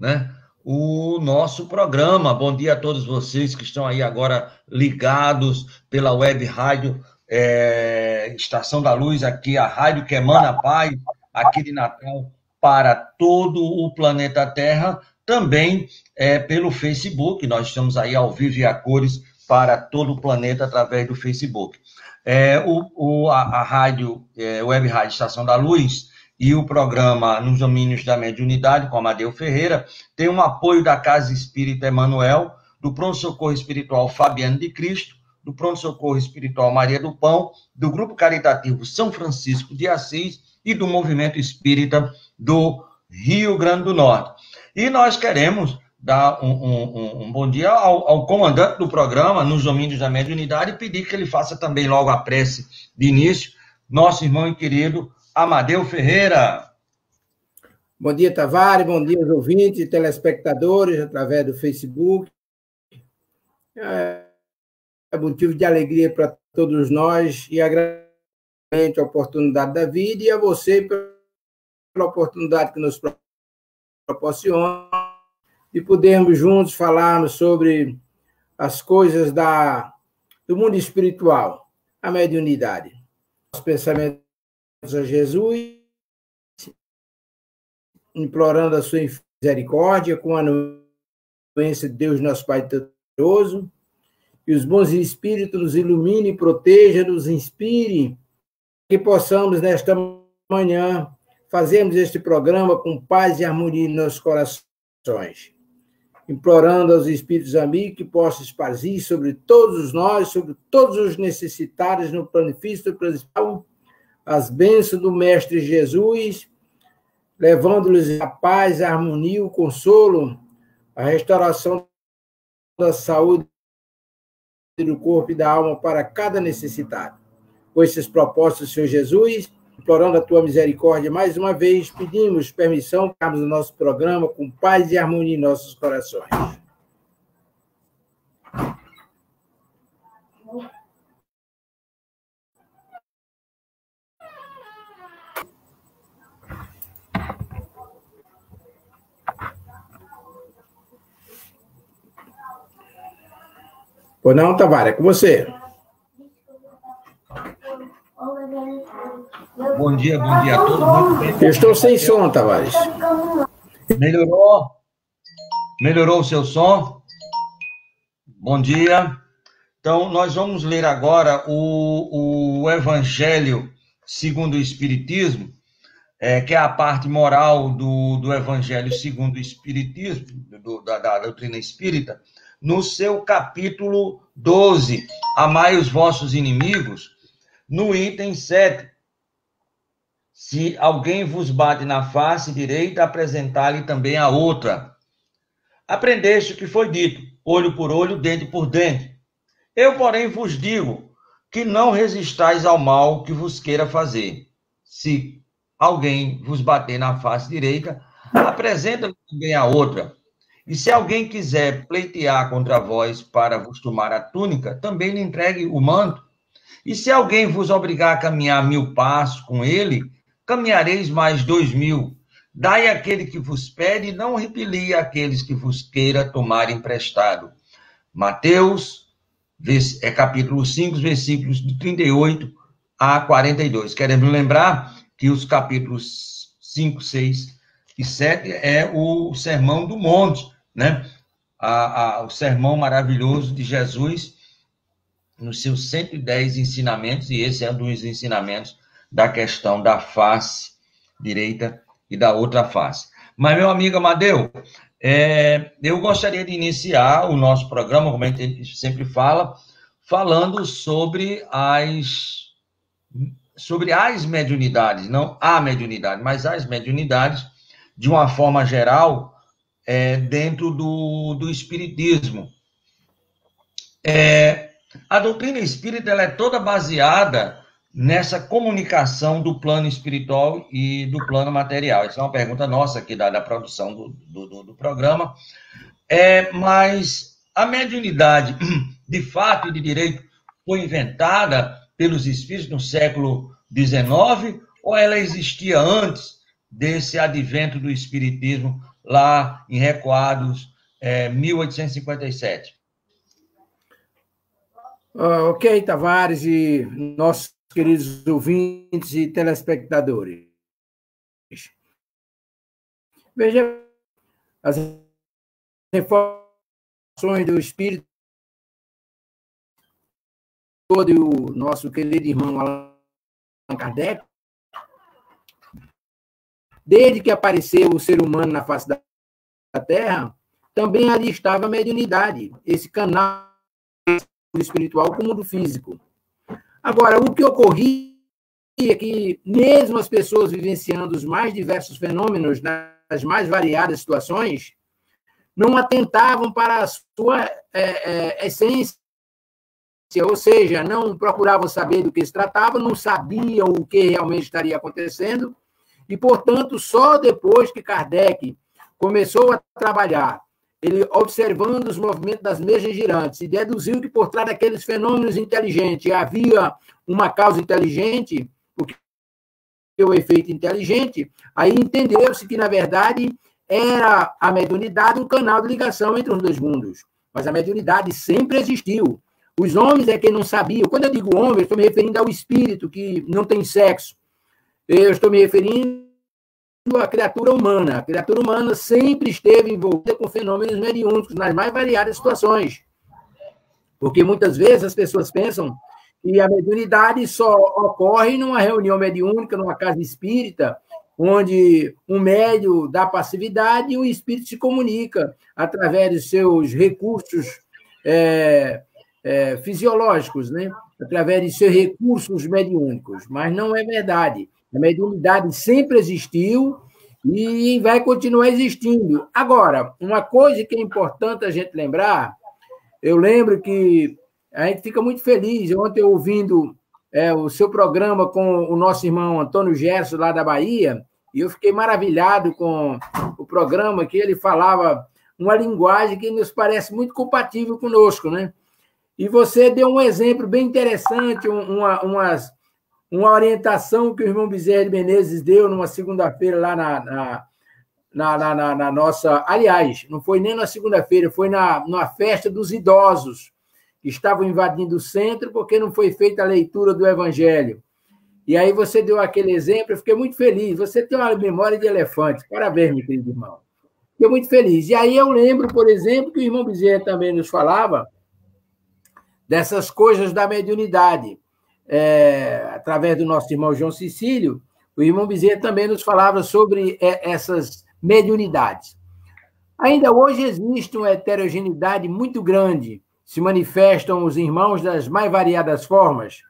né, o nosso programa. Bom dia a todos vocês que estão aí agora ligados pela web rádio Estação da Luz, aqui a rádio que emana a paz, aqui de Natal, para todo o planeta Terra, também pelo Facebook. Nós estamos aí ao vivo e a cores para todo o planeta através do Facebook. A rádio, web rádio Estação da Luz, e o programa Nos Domínios da Mediunidade, com Amadeu Ferreira, tem um apoio da Casa Espírita Emanuel, do Pronto-Socorro Espiritual Fabiano de Cristo, do Pronto-Socorro Espiritual Maria do Pão, do Grupo Caritativo São Francisco de Assis e do Movimento Espírita do Rio Grande do Norte. E nós queremos dar um bom dia ao comandante do programa, Nos Domínios da Mediunidade, e pedir que ele faça também logo a prece de início, nosso irmão e querido Amadeu Ferreira. Bom dia, Tavares, bom dia aos ouvintes e telespectadores através do Facebook. É motivo de alegria para todos nós e agradeço a oportunidade da vida e a você pela oportunidade que nos proporciona de podermos juntos falarmos sobre as coisas do mundo espiritual, a mediunidade. Os pensamentos a Jesus, implorando a sua misericórdia, com a anuência de Deus, nosso Pai Todo-Poderoso, que os bons espíritos nos ilumine, proteja, nos inspire, que possamos, nesta manhã, fazermos este programa com paz e harmonia em nossos corações, implorando aos espíritos amigos que possam espargir sobre todos nós, sobre todos os necessitados no benefício principal, as bênçãos do Mestre Jesus, levando-lhes a paz, a harmonia, o consolo, a restauração da saúde do corpo e da alma para cada necessitado. Com esses propósitos, Senhor Jesus, implorando a tua misericórdia mais uma vez, pedimos permissão para o nosso programa com paz e harmonia em nossos corações. Pois não, Tavares, é com você. Bom dia a todos. Muito bem. Eu estou sem som, Tavares. Melhorou? Melhorou o seu som? Bom dia. Então, nós vamos ler agora o Evangelho segundo o Espiritismo, que é a parte moral do Evangelho segundo o Espiritismo, da doutrina espírita, no seu capítulo 12, Amai os vossos inimigos, no item 7. Se alguém vos bate na face direita, apresentai-lhe também a outra. Aprendeste o que foi dito, olho por olho, dente por dente. Eu, porém, vos digo que não resistais ao mal que vos queira fazer. Se alguém vos bater na face direita, apresenta-lhe também a outra. E se alguém quiser pleitear contra vós para vos tomar a túnica, também lhe entregue o manto. E se alguém vos obrigar a caminhar 1000 passos com ele, caminhareis mais 2000. Dai àquele que vos pede, e não repelir àqueles que vos queira tomar emprestado. Mateus, capítulo 5, versículos de 38 a 42. Queremos lembrar que os capítulos 5, 6 e 7 é o Sermão do Monte, né? O sermão maravilhoso de Jesus, nos seus 110 ensinamentos, e esse é um dos ensinamentos da questão da face direita e da outra face. Mas, meu amigo Amadeu, eu gostaria de iniciar o nosso programa, como a gente sempre fala, falando sobre as mediunidades, não a mediunidade, mas as mediunidades, de uma forma geral, dentro do espiritismo. A doutrina espírita ela é toda baseada nessa comunicação do plano espiritual e do plano material. Essa é uma pergunta nossa aqui da produção do programa. Mas a mediunidade, de fato e de direito, foi inventada pelos espíritos no século XIX, ou ela existia antes desse advento do espiritismo lá em Recuados, 1857. Ok, Tavares e nossos queridos ouvintes e telespectadores. Veja as informações do Espírito todo e o nosso querido irmão Allan Kardec. Desde que apareceu o ser humano na face da Terra, também ali estava a mediunidade, esse canal espiritual como do físico. Agora, o que ocorria é que, mesmo as pessoas vivenciando os mais diversos fenômenos nas mais variadas situações, não atentavam para a sua essência, ou seja, não procuravam saber do que se tratava, não sabiam o que realmente estaria acontecendo, e, portanto, só depois que Kardec começou a trabalhar, ele observando os movimentos das mesas girantes, e deduziu que por trás daqueles fenômenos inteligentes havia uma causa inteligente, o efeito inteligente, aí entendeu-se que, na verdade, era a mediunidade um canal de ligação entre os dois mundos. Mas a mediunidade sempre existiu. Os homens é quem não sabiam. Quando eu digo homem, eu estou me referindo ao espírito, que não tem sexo. Eu estou me referindo à criatura humana. A criatura humana sempre esteve envolvida com fenômenos mediúnicos nas mais variadas situações. Porque muitas vezes as pessoas pensam que a mediunidade só ocorre numa reunião mediúnica, numa casa espírita, onde um médium dá passividade e o espírito se comunica através dos seus recursos fisiológicos, né? Através de seus recursos mediúnicos. Mas não é verdade. A mediunidade sempre existiu e vai continuar existindo. Agora, uma coisa que é importante a gente lembrar, eu lembro que a gente fica muito feliz. Ontem, ouvindo o seu programa com o nosso irmão Antônio Gerson, lá da Bahia, e eu fiquei maravilhado com o programa, que ele falava uma linguagem que nos parece muito compatível conosco, né? E você deu um exemplo bem interessante, uma orientação que o irmão Bezerra de Menezes deu numa segunda-feira lá na nossa... Aliás, não foi nem na segunda-feira, foi numa festa dos idosos, que estavam invadindo o centro porque não foi feita a leitura do Evangelho. E aí você deu aquele exemplo, eu fiquei muito feliz. Você tem uma memória de elefante. Parabéns, meu querido irmão. Fiquei muito feliz. E aí eu lembro, por exemplo, que o irmão Bezerra também nos falava dessas coisas da mediunidade. Através do nosso irmão João Cecílio, o irmão Bezerra também nos falava sobre essas mediunidades. Ainda hoje existe uma heterogeneidade muito grande, se manifestam os irmãos das mais variadas formas,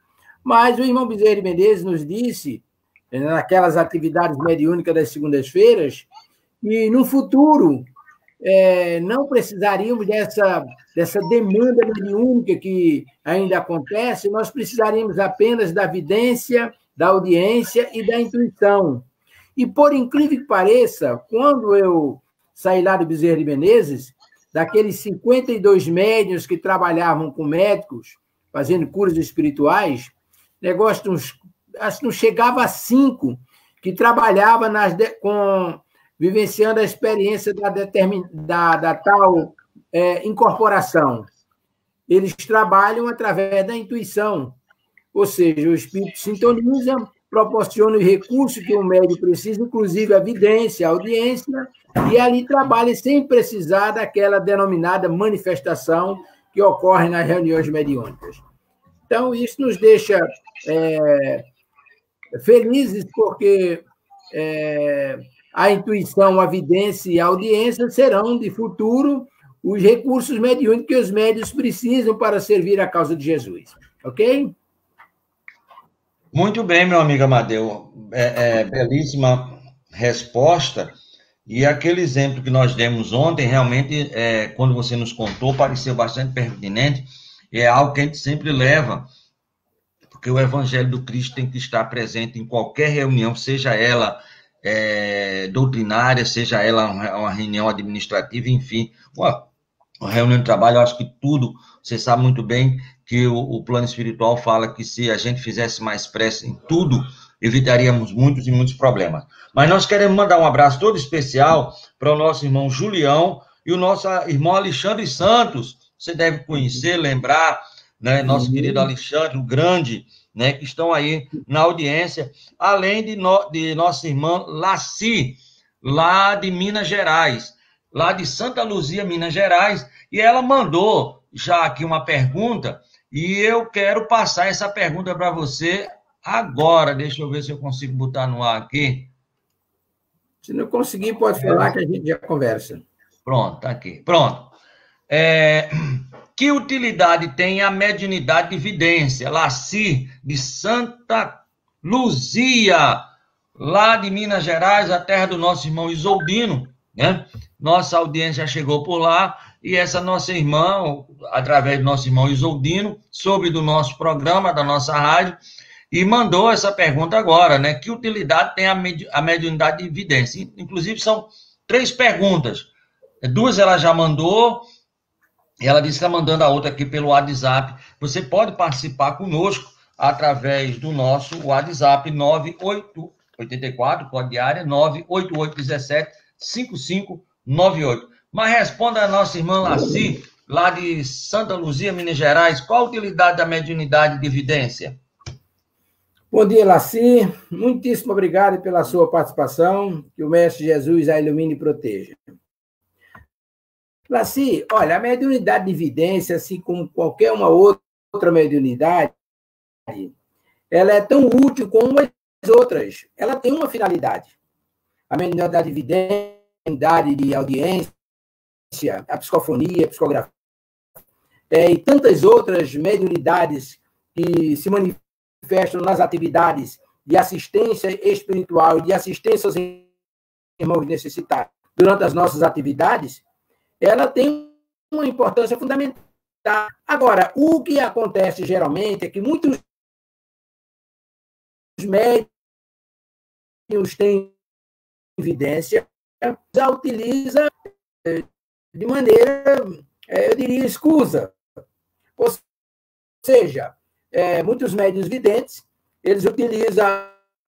mas o irmão Bezerra de Menezes nos disse, naquelas atividades mediúnicas das segundas-feiras, que no futuro não precisaríamos dessa demanda mediúnica que ainda acontece, nós precisaríamos apenas da vidência, da audiência e da intuição. E, por incrível que pareça, quando eu saí lá do Bezerra de Menezes, daqueles 52 médiuns que trabalhavam com médicos, fazendo curas espirituais, negócio acho que não chegava a 5, que trabalhava vivenciando a experiência da tal incorporação. Eles trabalham através da intuição, ou seja, o espírito sintoniza, proporciona os recursos que o médium precisa, inclusive a vidência, a audiência, e ali trabalha sem precisar daquela denominada manifestação que ocorre nas reuniões mediúnicas. Então, isso nos deixa felizes, porque a intuição, a vidência e a audiência serão, de futuro, os recursos mediúnicos que os médiuns precisam para servir a causa de Jesus. Ok? Muito bem, meu amigo Amadeu. Belíssima resposta. E aquele exemplo que nós demos ontem, realmente, quando você nos contou, pareceu bastante pertinente. É algo que a gente sempre leva, porque o Evangelho do Cristo tem que estar presente em qualquer reunião, seja ela doutrinária, seja ela uma reunião administrativa, enfim, uma reunião de trabalho. Eu acho que tudo, você sabe muito bem que o plano espiritual fala que se a gente fizesse mais pressa em tudo, evitaríamos muitos e muitos problemas. Mas nós queremos mandar um abraço todo especial para o nosso irmão Julião e o nosso irmão Alexandre Santos. Você deve conhecer, lembrar, né? Nosso querido Alexandre, o grande, né? Que estão aí na audiência, além de nossa irmã Laci, lá de Minas Gerais, lá de Santa Luzia, Minas Gerais, e ela mandou já aqui uma pergunta, e eu quero passar essa pergunta para você agora. Deixa eu ver se eu consigo botar no ar aqui. Se não conseguir, pode falar que a gente já conversa. Pronto, tá aqui. Pronto. Que utilidade tem a mediunidade de vidência? Laci, de Santa Luzia, lá de Minas Gerais, a terra do nosso irmão Isoldino, né? Nossa audiência chegou por lá, e essa nossa irmã, através do nosso irmão Isoldino, soube do nosso programa, da nossa rádio, e mandou essa pergunta agora, né? Que utilidade tem a mediunidade de vidência? Inclusive, são 3 perguntas. 2 ela já mandou, e ela disse que está mandando a outra aqui pelo WhatsApp. Você pode participar conosco através do nosso WhatsApp 9884, código de área 98817-5598. Mas responda a nossa irmã Laci, lá de Santa Luzia, Minas Gerais, qual a utilidade da mediunidade de vidência? Bom dia, Laci. Muitíssimo obrigado pela sua participação. Que o Mestre Jesus a ilumine e proteja. Laci, olha, a mediunidade de vidência, assim como qualquer uma outra mediunidade, ela é tão útil como as outras. Ela tem uma finalidade. A mediunidade de vidência, a mediunidade de audiência, a psicofonia, a psicografia, e tantas outras mediunidades que se manifestam nas atividades de assistência espiritual e de assistência aos irmãos necessitados durante as nossas atividades, ela tem uma importância fundamental. Agora, o que acontece geralmente é que muitos médiuns têm evidência, já utiliza de maneira, eu diria, escusa. Ou seja, muitos médiuns videntes, eles utilizam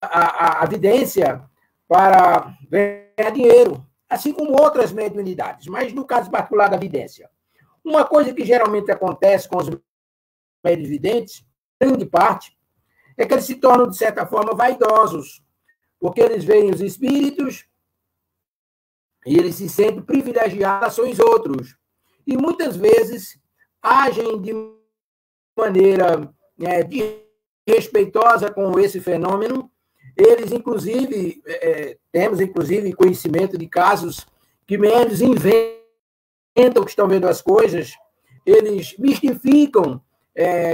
a vidência para ganhar dinheiro, assim como outras mediunidades, mas no caso particular da vidência. Uma coisa que geralmente acontece com os médiuns videntes, grande parte, é que eles se tornam, de certa forma, vaidosos, porque eles veem os espíritos e eles se sentem privilegiados aos outros. E muitas vezes agem de maneira desrespeitosa com esse fenômeno. Eles, inclusive, temos, inclusive, conhecimento de casos que médiuns inventam que estão vendo as coisas, eles mistificam,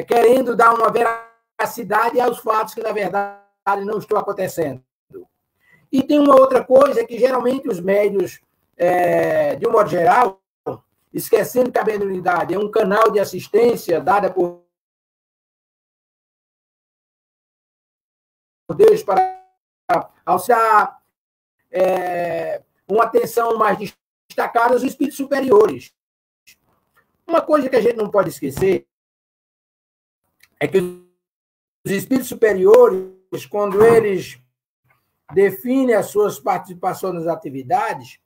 querendo dar uma veracidade aos fatos que, na verdade, não estão acontecendo. E tem uma outra coisa que, geralmente, os médiuns, de um modo geral, esquecendo que a mediunidade é um canal de assistência dada por Deus para auxiliar uma atenção mais destacada aos espíritos superiores. Uma coisa que a gente não pode esquecer é que os espíritos superiores, quando eles definem as suas participações nas atividades,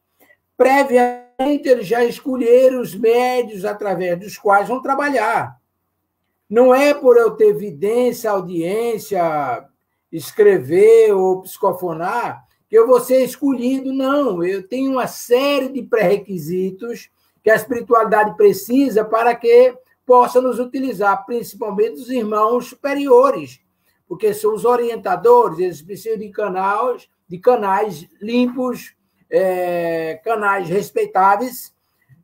previamente eles já escolheram os médios através dos quais vão trabalhar. Não é por eu ter evidência, audiência, escrever ou psicofonar que eu vou ser escolhido, não. Eu tenho uma série de pré-requisitos que a espiritualidade precisa para que possa nos utilizar, principalmente os irmãos superiores, porque são os orientadores, eles precisam de canais limpos, canais respeitáveis,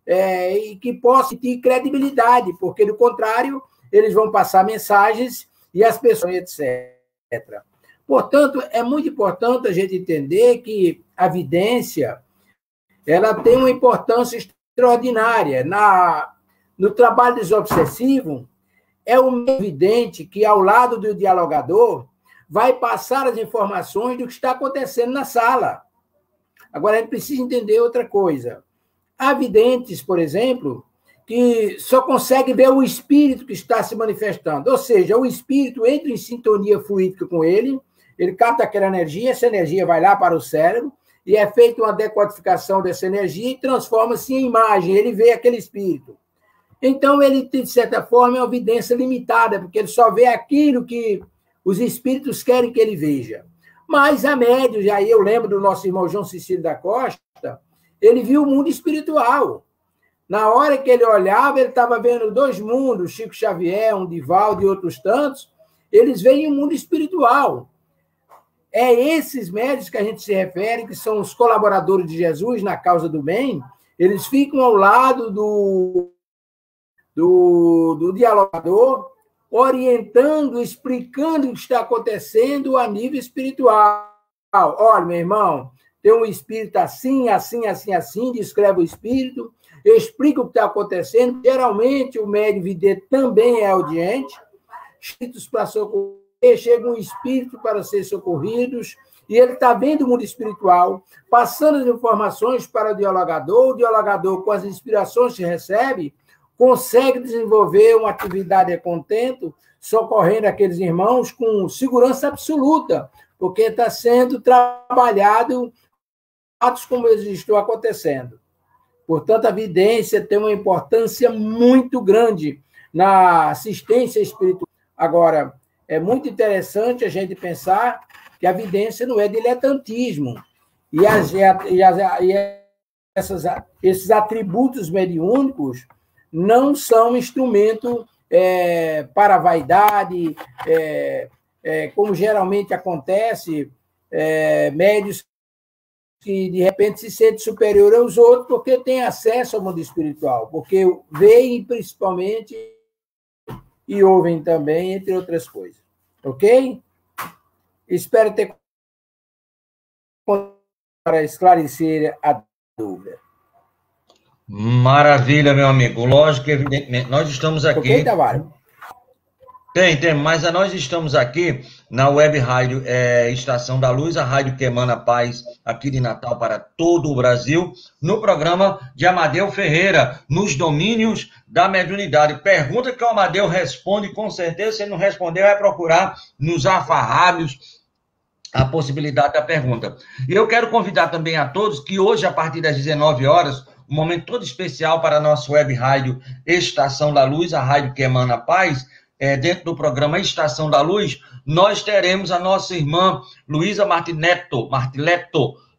e que possam ter credibilidade, porque, do contrário, eles vão passar mensagens e as pessoas, etc. Portanto, é muito importante a gente entender que a vidência ela tem uma importância extraordinária. No trabalho desobsessivo, é o vidente que, ao lado do dialogador, vai passar as informações do que está acontecendo na sala. Agora, a gente precisa entender outra coisa. Há videntes, por exemplo, que só conseguem ver o espírito que está se manifestando. Ou seja, o espírito entra em sintonia fluídica com ele, Ele capta aquela energia, essa energia vai lá para o cérebro, e é feita uma decodificação dessa energia e transforma-se em imagem, ele vê aquele espírito. Então, ele, de certa forma, é uma evidência limitada, porque ele só vê aquilo que os espíritos querem que ele veja. Mas há médios, e aí eu lembro do nosso irmão João Cecílio da Costa, ele viu o mundo espiritual. Na hora que ele olhava, ele estava vendo dois mundos, Chico Xavier, um Divaldo e outros tantos, eles veem o mundo espiritual. É esses médios que a gente se refere, que são os colaboradores de Jesus na causa do bem, eles ficam ao lado do dialogador, orientando, explicando o que está acontecendo a nível espiritual. Olha, meu irmão, tem um espírito assim, assim, assim, assim, descreve o espírito, explica o que está acontecendo. Geralmente, o médium vidente também é audiente. Espíritos para socorrer, chega um espírito para ser socorridos, e ele está vendo o mundo espiritual, passando as informações para o dialogador, com as inspirações que recebe, consegue desenvolver uma atividade a contento, socorrendo aqueles irmãos com segurança absoluta, porque está sendo trabalhado atos como eles estão acontecendo. Portanto, a vidência tem uma importância muito grande na assistência espiritual. Agora, é muito interessante a gente pensar que a vidência não é diletantismo. Esses atributos mediúnicos não são instrumento para a vaidade, como geralmente acontece, médios que, de repente, se sentem superior aos outros porque têm acesso ao mundo espiritual, porque veem, principalmente, e ouvem também, entre outras coisas. Ok? Espero ter para esclarecer a dúvida. Maravilha, meu amigo. Lógico que, evidentemente, nós estamos aqui... Ok, Tavares? Tem, mas nós estamos aqui na Web Rádio Estação da Luz, a rádio que emana paz aqui de Natal para todo o Brasil, no programa de Amadeu Ferreira, nos domínios da mediunidade. Pergunta que o Amadeu responde, com certeza, se ele não responder, vai procurar nos afarrábios a possibilidade da pergunta. E eu quero convidar também a todos que hoje, a partir das 19 horas, um momento todo especial para a nossa Web Rádio Estação da Luz, a rádio que emana paz, dentro do programa Estação da Luz, nós teremos a nossa irmã Luísa Martiletto,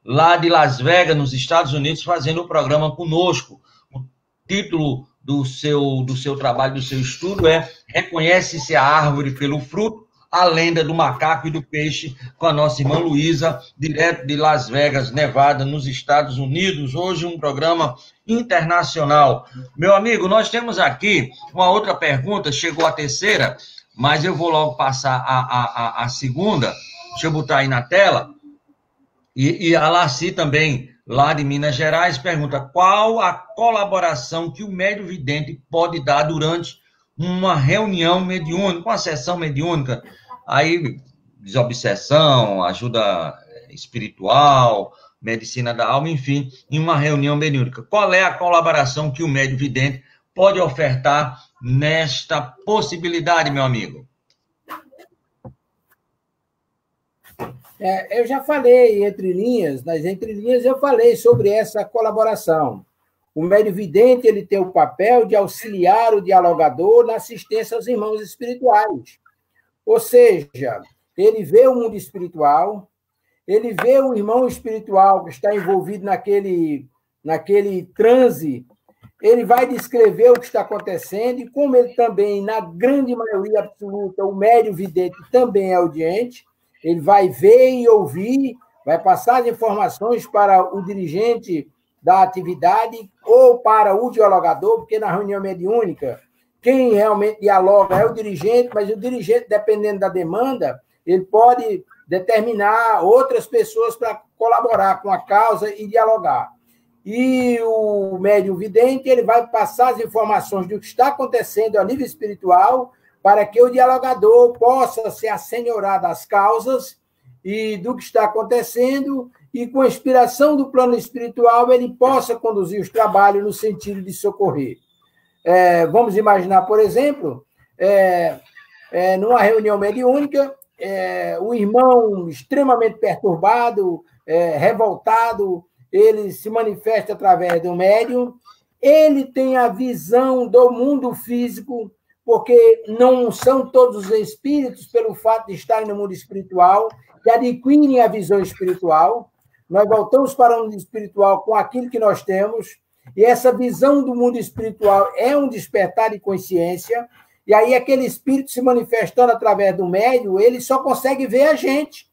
lá de Las Vegas, nos Estados Unidos, fazendo o programa conosco. O título do seu trabalho, do seu estudo é Reconhece-se a árvore pelo fruto, a lenda do macaco e do peixe, com a nossa irmã Luísa, direto de Las Vegas, Nevada, nos Estados Unidos. Hoje um programa internacional. Meu amigo, nós temos aqui uma outra pergunta, chegou a terceira, mas eu vou logo passar a segunda. Deixa eu botar aí na tela. E a Laci também, lá de Minas Gerais, pergunta: qual a colaboração que o médium vidente pode dar durante uma reunião mediúnica, uma sessão mediúnica? Aí, desobsessão, ajuda espiritual, medicina da alma, enfim, em uma reunião mediúnica. Qual é a colaboração que o médium vidente pode ofertar nesta possibilidade, meu amigo? Eu já falei nas entrelinhas eu falei sobre essa colaboração. O médium vidente ele tem o papel de auxiliar o dialogador na assistência aos irmãos espirituais. Ou seja, ele vê o mundo espiritual, ele vê o irmão espiritual que está envolvido naquele transe, ele vai descrever o que está acontecendo, e como ele também, na grande maioria absoluta, o médium vidente também é audiente, ele vai ver e ouvir, vai passar as informações para o dirigente da atividade ou para o dialogador, porque na reunião mediúnica, quem realmente dialoga é o dirigente, mas o dirigente, dependendo da demanda, ele pode determinar outras pessoas para colaborar com a causa e dialogar. E o médium vidente ele vai passar as informações do que está acontecendo a nível espiritual para que o dialogador possa se assenhorar das causas e do que está acontecendo e, com a inspiração do plano espiritual, ele possa conduzir os trabalhos no sentido de socorrer. Vamos imaginar, por exemplo, numa reunião mediúnica, um irmão extremamente perturbado, revoltado, ele se manifesta através do médium, ele tem a visão do mundo físico, porque não são todos os espíritos, pelo fato de estarem no mundo espiritual, que adquirem a visão espiritual. Nós voltamos para o mundo espiritual com aquilo que nós temos, e essa visão do mundo espiritual é um despertar de consciência, e aí aquele espírito se manifestando através do médium, ele só consegue ver a gente.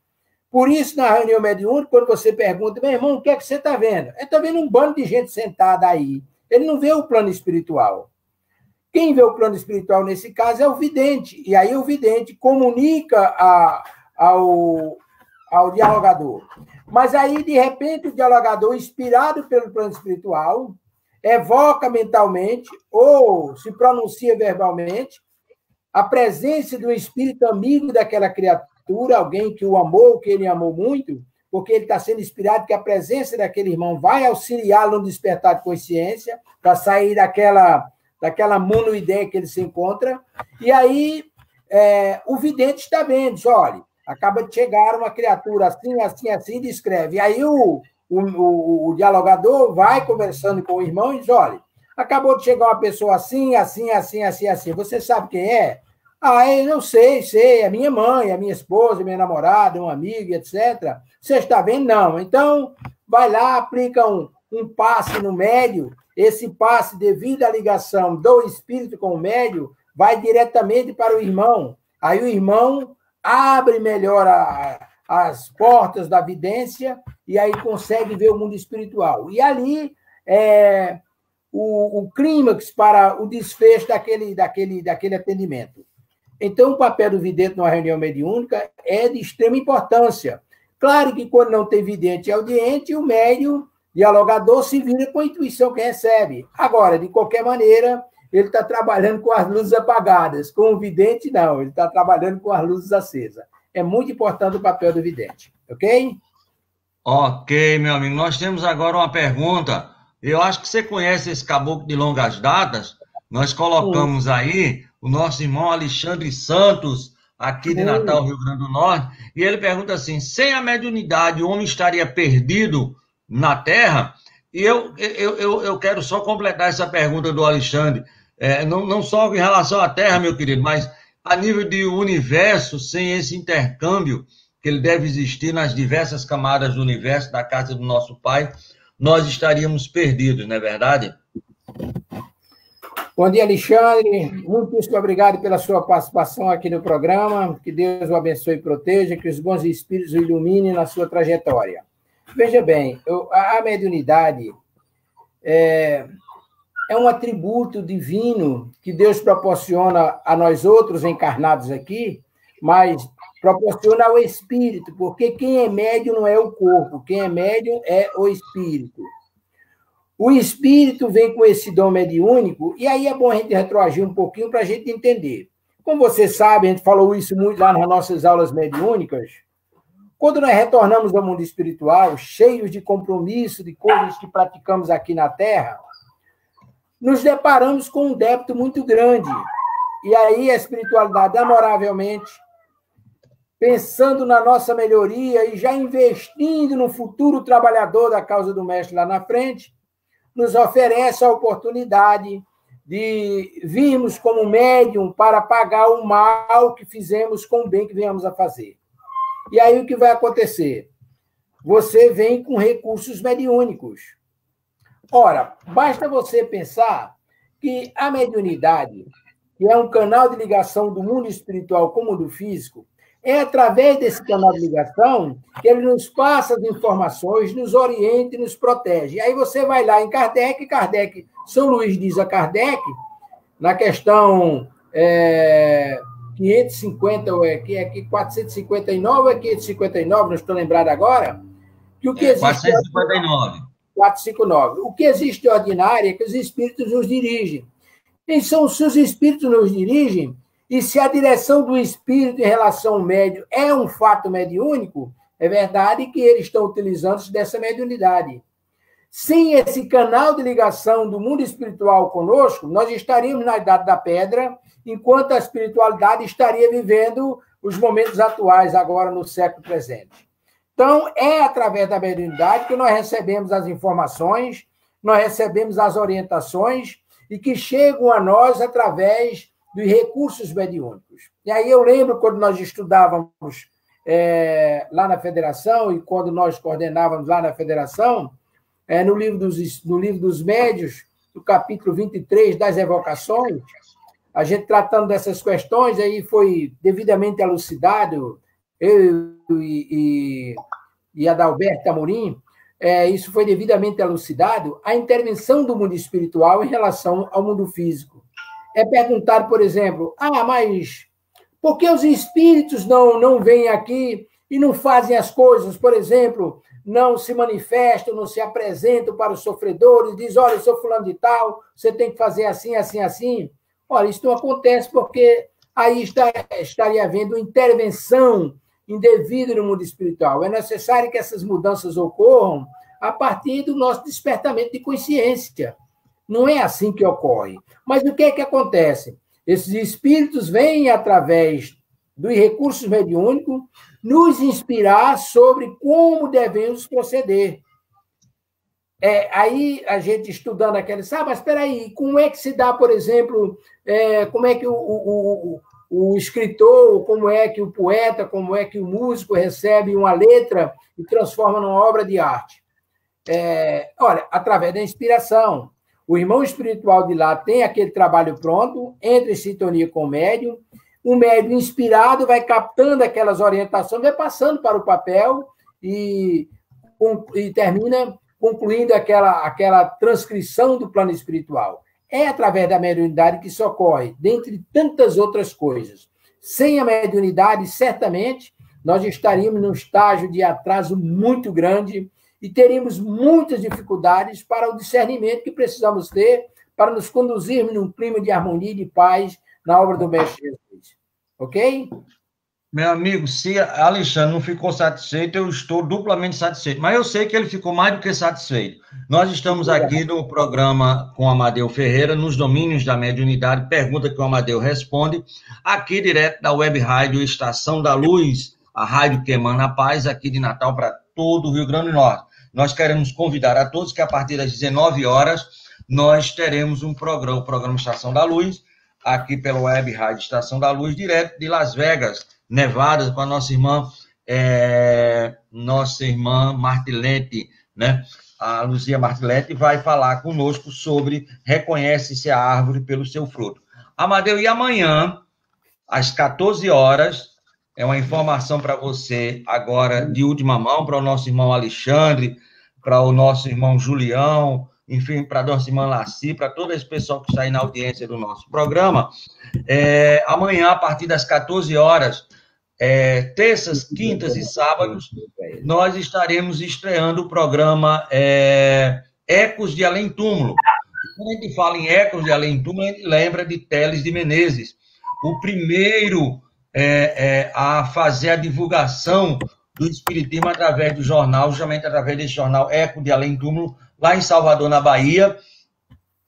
Por isso, na reunião mediúnica, quando você pergunta, meu irmão, o que é que você está vendo? Ele está vendo um bando de gente sentada aí. Ele não vê o plano espiritual. Quem vê o plano espiritual, nesse caso, é o vidente. E aí o vidente comunica ao dialogador. Mas aí, de repente, o dialogador, inspirado pelo plano espiritual, evoca mentalmente ou se pronuncia verbalmente a presença do espírito amigo daquela criatura, alguém que o amou, que ele amou muito, porque ele está sendo inspirado que a presença daquele irmão vai auxiliá-lo no despertar de consciência para sair daquela monoideia que ele se encontra. E aí o vidente está vendo, diz, olha, acaba de chegar uma criatura assim, assim, assim, e descreve. E aí o dialogador vai conversando com o irmão e diz, olha, acabou de chegar uma pessoa assim, assim, assim, assim, assim. Você sabe quem é? Eu sei, é minha mãe, é minha esposa, minha namorada, um amigo, etc. Você está vendo? Não. Então, vai lá, aplica um passe no médium. Esse passe, devido à ligação do espírito com o médium, vai diretamente para o irmão. Aí o irmão abre melhor as portas da vidência e aí consegue ver o mundo espiritual. E ali o clímax para o desfecho daquele atendimento. Então, o papel do vidente numa reunião mediúnica é de extrema importância. Claro que quando não tem vidente e audiente, o médium dialogador se vira com a intuição que recebe. Agora, de qualquer maneira, ele está trabalhando com as luzes apagadas. Com o vidente, não. Ele está trabalhando com as luzes acesas. É muito importante o papel do vidente. Ok? Ok, meu amigo. Nós temos agora uma pergunta. Eu acho que você conhece esse caboclo de longas datas. Nós colocamos aí o nosso irmão Alexandre Santos, aqui de Natal, Rio Grande do Norte, e ele pergunta assim, sem a mediunidade, o homem estaria perdido na Terra? E eu quero só completar essa pergunta do Alexandre, não só em relação à Terra, meu querido, mas a nível de universo, sem esse intercâmbio que ele deve existir nas diversas camadas do universo, da casa do nosso Pai, nós estaríamos perdidos, não é verdade? Bom dia, Alexandre. Muitíssimo obrigado pela sua participação aqui no programa. Que Deus o abençoe e proteja, que os bons espíritos o iluminem na sua trajetória. Veja bem, a mediunidade é um atributo divino que Deus proporciona a nós outros encarnados aqui, mas proporciona ao espírito, porque quem é médium não é o corpo, quem é médium é o espírito. O espírito vem com esse dom mediúnico, e aí é bom a gente retroagir um pouquinho para a gente entender. Como você sabe, a gente falou isso muito lá nas nossas aulas mediúnicas, quando nós retornamos ao mundo espiritual, cheios de compromisso, de coisas que praticamos aqui na Terra, nos deparamos com um débito muito grande. E aí a espiritualidade, amoravelmente, pensando na nossa melhoria e já investindo no futuro trabalhador da causa do mestre lá na frente, nos oferece a oportunidade de virmos como médium para pagar o mal que fizemos com o bem que venhamos a fazer. E aí o que vai acontecer? Você vem com recursos mediúnicos. Ora, basta você pensar que a mediunidade, que é um canal de ligação do mundo espiritual com o mundo físico, é através desse canal de ligação que ele nos passa as informações, nos orienta e nos protege. E aí você vai lá em Kardec, São Luís diz a Kardec, na questão 550, ou 459 ou 559, não estou lembrado agora, que o que existe... 459. 459. O que existe de ordinário é que os espíritos nos dirigem. E se os espíritos nos dirigem, e se a direção do espírito em relação ao médium é um fato mediúnico, é verdade que eles estão utilizando-se dessa mediunidade. Sem esse canal de ligação do mundo espiritual conosco, nós estaríamos na Idade da Pedra, enquanto a espiritualidade estaria vivendo os momentos atuais, agora no século presente. Então, é através da mediunidade que nós recebemos as informações, nós recebemos as orientações e que chegam a nós através dos recursos mediúnicos. E aí eu lembro quando nós estudávamos lá na Federação e quando nós coordenávamos lá na Federação, no livro dos Médiuns, no capítulo 23 das evocações, a gente tratando dessas questões, aí foi devidamente elucidado, eu e Adalberto Amorim, isso foi devidamente elucidado, a intervenção do mundo espiritual em relação ao mundo físico. É perguntar, por exemplo, mas por que os espíritos não vêm aqui e não fazem as coisas, por exemplo, não se manifestam, não se apresentam para os sofredores, diz, olha, eu sou fulano de tal, você tem que fazer assim, assim, assim. Olha, isso não acontece porque aí estaria havendo intervenção indevida no mundo espiritual. É necessário que essas mudanças ocorram a partir do nosso despertamento de consciência. Não é assim que ocorre. Mas o que é que acontece? Esses espíritos vêm, através dos recursos mediúnicos, nos inspirar sobre como devemos proceder. Aí a gente estudando aquela, mas espera aí, como é que se dá, por exemplo, como é que o escritor, como é que o poeta, como é que o músico recebe uma letra e transforma numa obra de arte? Olha, através da inspiração. O irmão espiritual de lá tem aquele trabalho pronto, entra em sintonia com o médium inspirado vai captando aquelas orientações, vai passando para o papel e termina concluindo aquela transcrição do plano espiritual. É através da mediunidade que isso ocorre, dentre tantas outras coisas. Sem a mediunidade, certamente, nós estaríamos num estágio de atraso muito grande e teríamos muitas dificuldades para o discernimento que precisamos ter para nos conduzirmos num clima de harmonia e de paz na obra do Mestre Jesus. Ok? Meu amigo, se Alexandre não ficou satisfeito, eu estou duplamente satisfeito. Mas eu sei que ele ficou mais do que satisfeito. Nós estamos aqui no programa com Amadeu Ferreira, nos domínios da mediunidade, pergunta que o Amadeu responde, aqui direto da Web Rádio Estação da Luz, a rádio que emana a paz, aqui de Natal para todo o Rio Grande do Norte. Nós queremos convidar a todos que a partir das 19 horas nós teremos um programa, o programa Estação da Luz, aqui pela Web Rádio Estação da Luz, direto de Las Vegas, Nevada, com a nossa irmã Martilete, né? A Luzia Martilete vai falar conosco sobre reconhece-se a árvore pelo seu fruto. Amadeu, e amanhã, às 14 horas, é uma informação para você agora de última mão, para o nosso irmão Alexandre, para o nosso irmão Julião, enfim, para a nossa irmã Laci, para todo esse pessoal que está aí na audiência do nosso programa. Amanhã, a partir das 14 horas, terças, quintas e sábados, nós estaremos estreando o programa Ecos de Além Túmulo. Quando a gente fala em Ecos de Além Túmulo, a gente lembra de Teles de Menezes, o primeiro a fazer a divulgação do Espiritismo através do jornal, justamente através desse jornal Eco de Além Túmulo, lá em Salvador, na Bahia,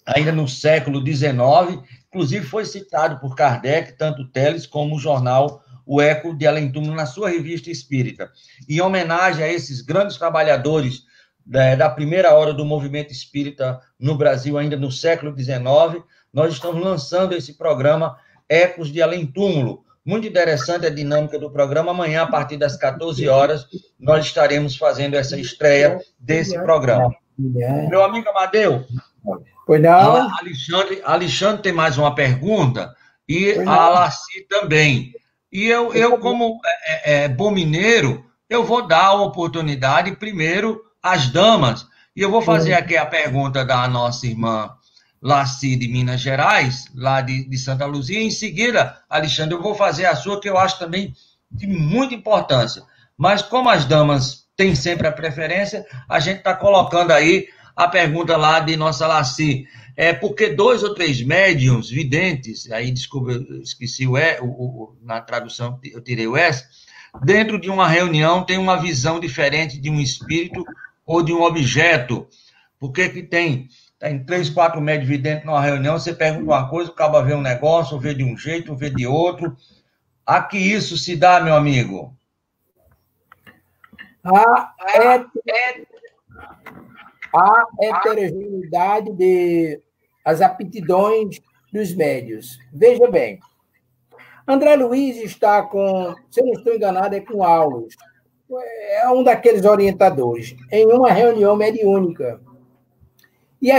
ainda no século XIX, inclusive foi citado por Kardec, tanto Teles como o jornal O Eco de Além Túmulo, na sua revista espírita. Em homenagem a esses grandes trabalhadores da primeira hora do movimento espírita no Brasil, ainda no século XIX, nós estamos lançando esse programa Ecos de Além Túmulo. Muito interessante a dinâmica do programa. Amanhã, a partir das 14 horas, nós estaremos fazendo essa estreia desse programa. Meu amigo Amadeu, pois não? Alexandre tem mais uma pergunta e a Laci também. E eu como bom mineiro, eu vou dar a oportunidade primeiro às damas. E eu vou fazer aqui a pergunta da nossa irmã Laci de Minas Gerais, lá de Santa Luzia. Em seguida, Alexandre, eu vou fazer a sua, que eu acho também de muita importância. Mas como as damas têm sempre a preferência, a gente está colocando aí a pergunta lá de nossa Laci. Porque 2 ou 3 médiuns videntes, aí desculpa, eu esqueci na tradução eu tirei o S, dentro de uma reunião tem uma visão diferente de um espírito ou de um objeto. Por que tem 3, 4 médios videntes numa reunião, você pergunta uma coisa, acaba vendo um negócio, ou vê de um jeito, ou vê de outro. A que isso se dá, meu amigo? A heterogeneidade as aptidões dos médios. Veja bem, André Luiz está com, se eu não estou enganado, é com Aulos. É um daqueles orientadores, em uma reunião mediúnica. E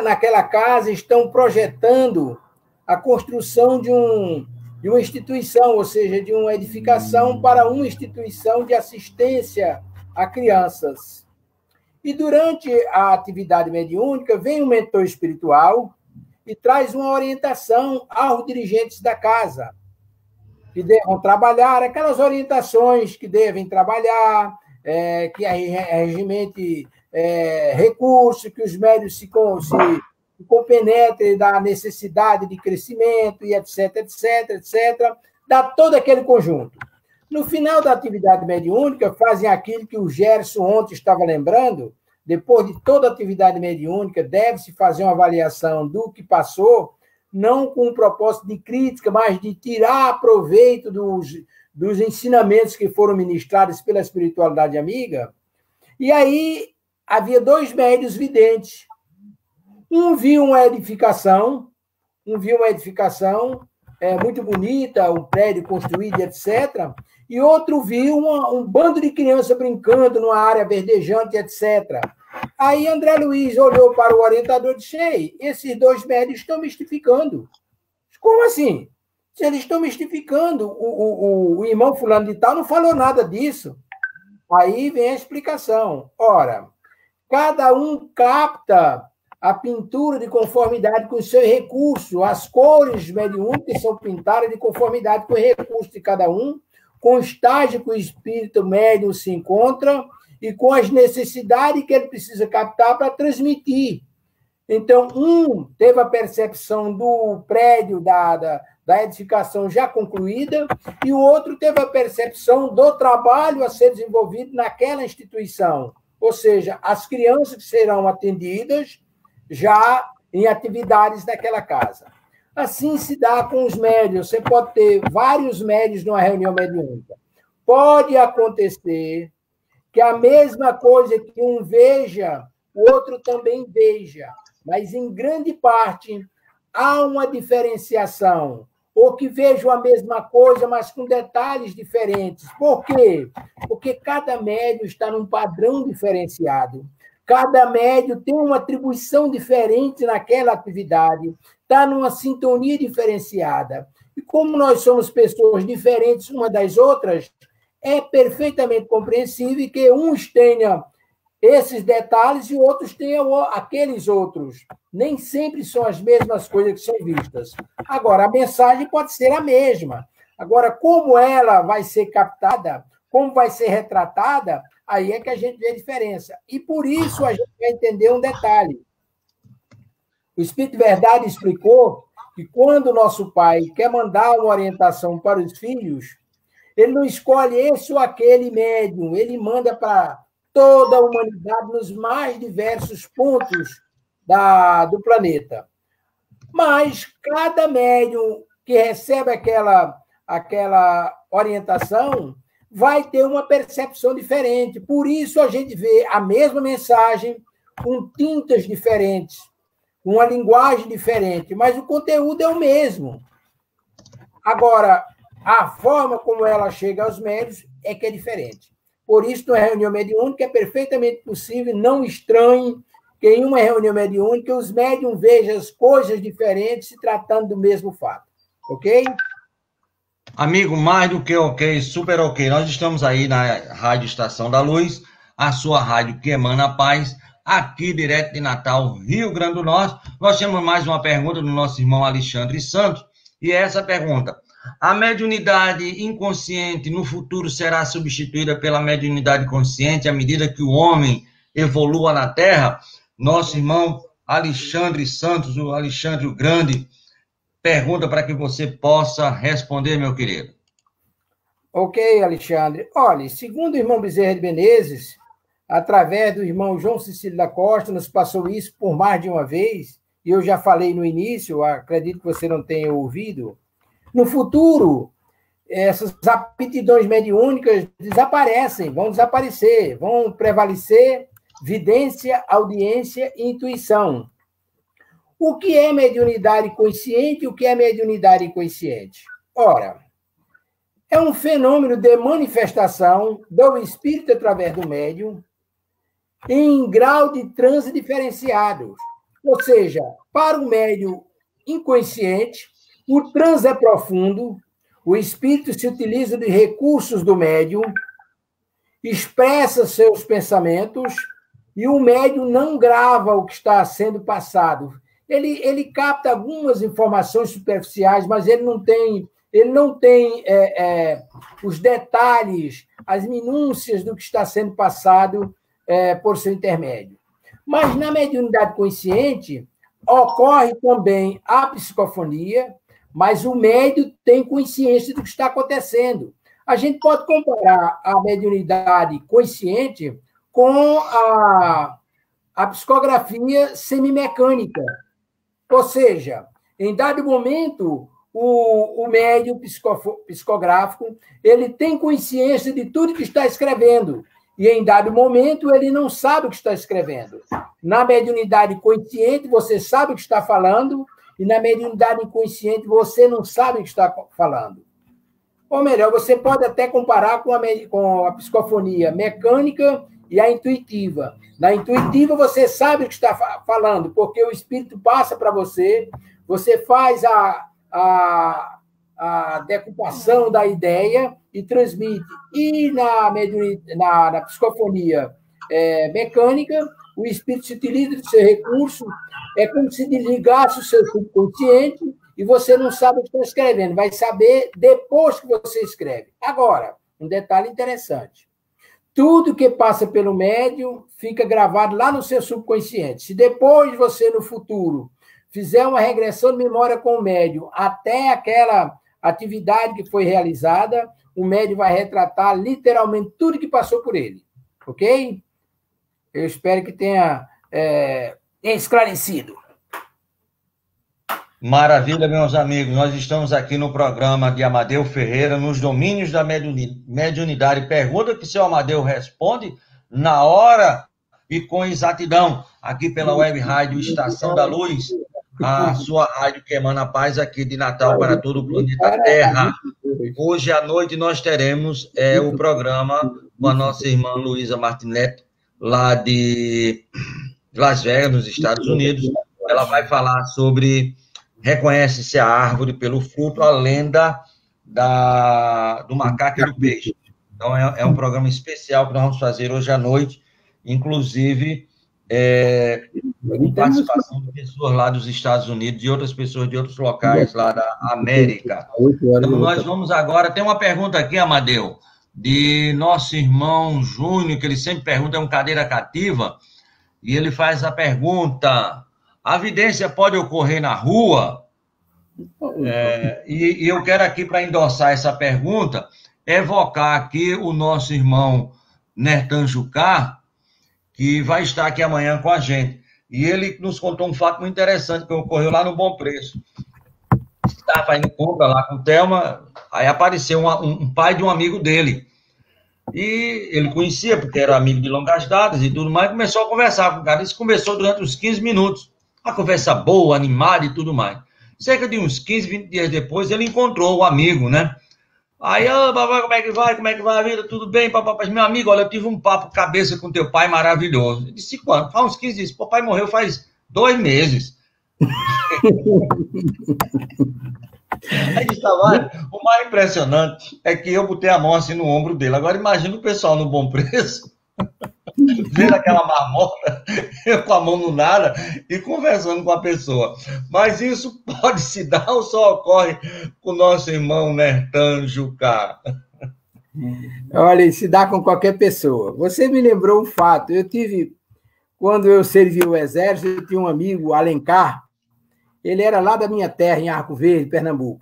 naquela casa estão projetando a construção de uma instituição, ou seja, de uma edificação para uma instituição de assistência a crianças. E durante a atividade mediúnica, vem um mentor espiritual e traz uma orientação aos dirigentes da casa, que devem trabalhar, aquelas orientações que devem trabalhar, que regimente recursos, que os médios se compenetrem da necessidade de crescimento, e etc, etc, etc, dá todo aquele conjunto. No final da atividade mediúnica, fazem aquilo que o Gerson ontem estava lembrando, depois de toda a atividade mediúnica, deve-se fazer uma avaliação do que passou, não com o propósito de crítica, mas de tirar proveito dos ensinamentos que foram ministrados pela espiritualidade amiga. E aí havia 2 médios videntes. Um viu uma edificação muito bonita, um prédio construído, etc., e outro viu um bando de crianças brincando numa área verdejante, etc. Aí André Luiz olhou para o orientador e disse: ei, esses 2 médios estão mistificando. Como assim? Se eles estão mistificando, o irmão fulano de tal não falou nada disso. Aí vem a explicação. Ora, cada um capta a pintura de conformidade com os seus recursos, as cores mediúnicas são pintadas de conformidade com o recurso de cada um, com o estágio que o espírito médium se encontra e com as necessidades que ele precisa captar para transmitir. Então, um teve a percepção do prédio, da edificação já concluída, e o outro teve a percepção do trabalho a ser desenvolvido naquela instituição. Ou seja, as crianças que serão atendidas já em atividades daquela casa. Assim se dá com os médios. Você pode ter vários médios numa reunião mediúnica. Pode acontecer que a mesma coisa que um veja, o outro também veja. Mas, em grande parte, há uma diferenciação. Ou que vejam a mesma coisa, mas com detalhes diferentes. Por quê? Porque cada médium está num padrão diferenciado. Cada médium tem uma atribuição diferente naquela atividade, está numa sintonia diferenciada. E como nós somos pessoas diferentes uma das outras, é perfeitamente compreensível que uns tenham esses detalhes e outros tenham aqueles outros. Nem sempre são as mesmas coisas que são vistas. Agora, a mensagem pode ser a mesma. Agora, como ela vai ser captada, como vai ser retratada, aí é que a gente vê a diferença. E por isso a gente vai entender um detalhe. O Espírito de Verdade explicou que quando o nosso pai quer mandar uma orientação para os filhos, ele não escolhe esse ou aquele médium, ele manda para toda a humanidade nos mais diversos pontos do planeta. Mas cada médium que recebe aquela orientação vai ter uma percepção diferente. Por isso a gente vê a mesma mensagem com tintas diferentes, com uma linguagem diferente, mas o conteúdo é o mesmo. Agora, a forma como ela chega aos médios é que é diferente. Por isso, na reunião mediúnica, é perfeitamente possível, não estranhe, que em uma reunião mediúnica os médiums vejam as coisas diferentes se tratando do mesmo fato. Ok? Amigo, mais do que ok, super ok. Nós estamos aí na Rádio Estação da Luz, a sua rádio que emana a paz, aqui direto de Natal, Rio Grande do Norte. Nós temos mais uma pergunta do nosso irmão Alexandre Santos, e é essa pergunta: a mediunidade inconsciente no futuro será substituída pela mediunidade consciente à medida que o homem evolua na Terra? Nosso irmão Alexandre Santos, o Alexandre o Grande, pergunta para que você possa responder, meu querido. Ok, Alexandre. Olha, segundo o irmão Bezerra de Menezes, através do irmão João Cecílio da Costa, nos passou isso por mais de uma vez, e eu já falei no início, acredito que você não tenha ouvido. No futuro, essas aptidões mediúnicas desaparecem, vão desaparecer, vão prevalecer vidência, audiência e intuição. O que é mediunidade consciente e o que é mediunidade inconsciente? Ora, é um fenômeno de manifestação do espírito através do médium em grau de transe diferenciado. Ou seja, para o médium inconsciente, o transe é profundo, o espírito se utiliza de recursos do médium, expressa seus pensamentos e o médium não grava o que está sendo passado. Ele capta algumas informações superficiais, mas ele não tem os detalhes, as minúcias do que está sendo passado por seu intermédio. Mas na mediunidade consciente, ocorre também a psicofonia, mas o médium tem consciência do que está acontecendo. A gente pode comparar a mediunidade consciente com a psicografia semimecânica. Ou seja, em dado momento, o médium psicográfico ele tem consciência de tudo que está escrevendo. E, em dado momento, ele não sabe o que está escrevendo. Na mediunidade consciente, você sabe o que está falando, e na mediunidade inconsciente, você não sabe o que está falando. Ou melhor, você pode até comparar com a psicofonia mecânica e a intuitiva. Na intuitiva, você sabe o que está falando, porque o espírito passa para você, você faz a decupação da ideia e transmite. E na psicofonia mecânica, o espírito se utiliza do seu recurso, é como se desligasse o seu subconsciente e você não sabe o que está escrevendo, vai saber depois que você escreve. Agora, um detalhe interessante. Tudo que passa pelo médium fica gravado lá no seu subconsciente. Se depois você, no futuro, fizer uma regressão de memória com o médium até aquela atividade que foi realizada, o médium vai retratar literalmente tudo que passou por ele. Ok? Eu espero que tenha esclarecido. Maravilha, meus amigos. Nós estamos aqui no programa de Amadeu Ferreira, nos domínios da mediunidade. Pergunta que seu Amadeu responde na hora e com exatidão, aqui pela Web Rádio Estação da Luz, a sua rádio que emana paz aqui de Natal para todo o planeta Terra. Hoje à noite nós teremos o programa com a nossa irmã Luísa Martinete, lá de Las Vegas, nos Estados Unidos. Ela vai falar sobre reconhece-se a árvore pelo fruto, a lenda do macaco e do peixe. Então, é um programa especial que nós vamos fazer hoje à noite, inclusive com participação de pessoas lá dos Estados Unidos, de outras pessoas de outros locais lá da América. Então, nós vamos agora... Tem uma pergunta aqui, Amadeu, de nosso irmão Júnior, que ele sempre pergunta, é um cadeira cativa, e ele faz a pergunta: a vidência pode ocorrer na rua? E eu quero aqui, para endossar essa pergunta, evocar aqui o nosso irmão Nertan Jucá, que vai estar aqui amanhã com a gente. E ele nos contou um fato muito interessante que ocorreu lá no Bom Preço. Estava fazendo compra lá com o Thelma, aí apareceu um pai de um amigo dele. E ele conhecia, porque era amigo de longas datas e tudo mais, começou a conversar com o cara. Isso conversou durante uns 15 minutos. Uma conversa boa, animada e tudo mais. Cerca de uns 15, 20 dias depois, ele encontrou o amigo, né? Aí, papai, como é que vai? Como é que vai a vida? Tudo bem, papai? Meu amigo, olha, eu tive um papo cabeça com teu pai maravilhoso. Eu disse, quando? Faz uns 15 dias. Papai morreu faz 2 meses. Aí disse, o mais impressionante é que eu botei a mão assim no ombro dele. Agora imagina o pessoal no Bom Preço, vendo aquela marmota, eu com a mão no nada e conversando com a pessoa. Mas isso pode se dar ou só ocorre com o nosso irmão Nertan Jucá? Olha, se dá com qualquer pessoa. Você me lembrou um fato. Quando eu servi o exército, eu tinha um amigo, Alencar. Ele era lá da minha terra, em Arco Verde, Pernambuco.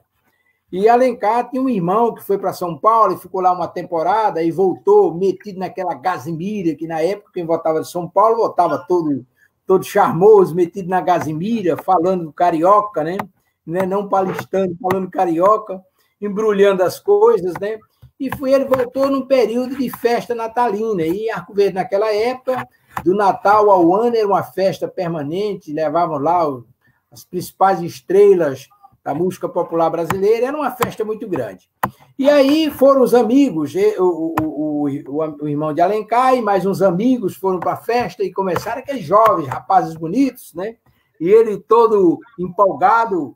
E Alencar tinha um irmão que foi para São Paulo e ficou lá uma temporada e voltou metido naquela gazimira, que na época quem voltava de São Paulo voltava todo charmoso, metido na gazimira, falando carioca, né? Não paulistano, falando carioca. embrulhando as coisas, né? Ele voltou num período de festa natalina. E em Arco Verde, naquela época, do Natal ao ano, era uma festa permanente, levavam lá as principais estrelas da música popular brasileira, era uma festa muito grande. E aí foram os amigos, o irmão de Alencar e mais uns amigos foram para a festa e começaram aqueles jovens, rapazes bonitos, né? E ele todo empolgado.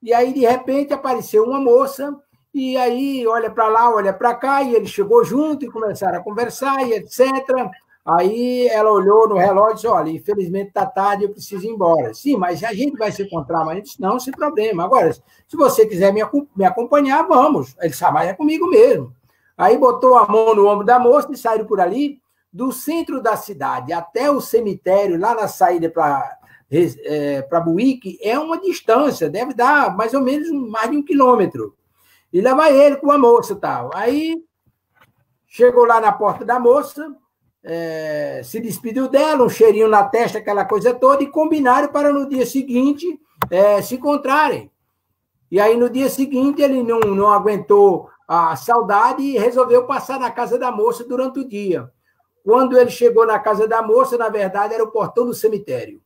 E aí, de repente, apareceu uma moça, e aí olha para lá, olha para cá, e ele chegou junto e começaram a conversar, e etc. Aí ela olhou no relógio e disse, olha, infelizmente está tarde, eu preciso ir embora. Sim, mas a gente vai se encontrar, mas ele disse, não, sem problema. Agora, se você quiser me acompanhar, vamos. Ele disse, mas é comigo mesmo. Aí botou a mão no ombro da moça e saíram por ali, do centro da cidade até o cemitério, lá na saída para Buíque, é uma distância, deve dar mais ou menos mais de 1 quilômetro. E lá vai ele com a moça e tal. Aí chegou lá na porta da moça, se despediu dela, um cheirinho na testa, aquela coisa toda, e combinaram para no dia seguinte se encontrarem. E aí, no dia seguinte, ele não aguentou a saudade e resolveu passar na casa da moça durante o dia. Quando ele chegou na casa da moça, na verdade, era o portão do cemitério.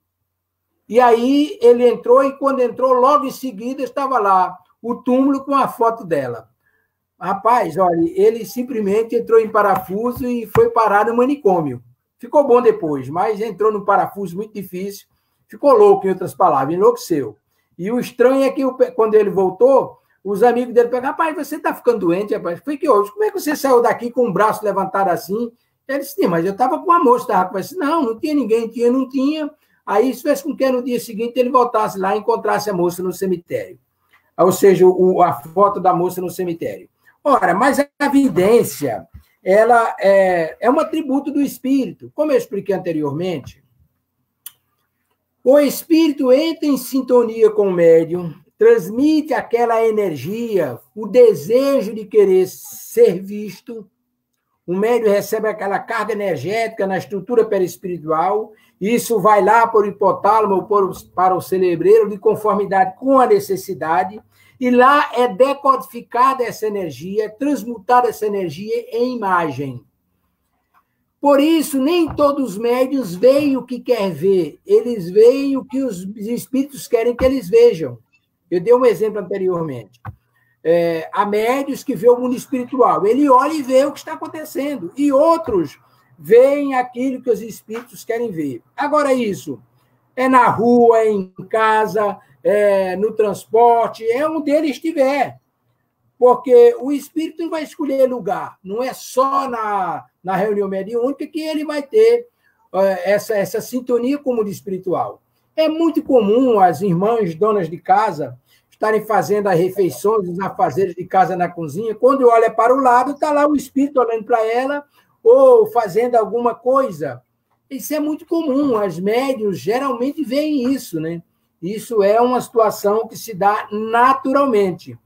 E aí ele entrou, e quando entrou, logo em seguida, estava lá o túmulo com a foto dela. Rapaz, olha, ele simplesmente entrou em parafuso e foi parar no manicômio. Ficou bom depois, mas entrou num parafuso muito difícil, ficou louco, em outras palavras, enlouqueceu. E o estranho é que, quando ele voltou, os amigos dele perguntaram, rapaz, você está ficando doente, rapaz? Foi que hoje, como é que você saiu daqui com o braço levantado assim? Ele disse, mas eu estava com a moça, eu disse, não tinha ninguém, não tinha. Aí isso fez com que no dia seguinte ele voltasse lá e encontrasse a moça no cemitério. Ou seja, a foto da moça no cemitério. Ora, mas a vidência, ela é um atributo do espírito. Como eu expliquei anteriormente, o espírito entra em sintonia com o médium, transmite aquela energia, o desejo de querer ser visto. O médium recebe aquela carga energética na estrutura perispiritual, e isso vai lá para o hipotálamo ou para o cerebelo de conformidade com a necessidade, e lá é decodificada essa energia, transmutada essa energia em imagem. Por isso, nem todos os médiuns veem o que quer ver, eles veem o que os espíritos querem que eles vejam. Eu dei um exemplo anteriormente. Há médiuns que vê o mundo espiritual, ele olha e vê o que está acontecendo, e outros veem aquilo que os espíritos querem ver. Agora, isso é na rua, é em casa, no transporte, é onde ele estiver. Porque o espírito não vai escolher lugar, não é só na reunião mediúnica que ele vai ter essa sintonia com o mundo espiritual. É muito comum as irmãs donas de casa estarem fazendo as refeições, os afazeres de casa na cozinha, quando olha para o lado, está lá o espírito olhando para ela, ou fazendo alguma coisa. Isso é muito comum, as médiuns geralmente veem isso, né? Isso é uma situação que se dá naturalmente,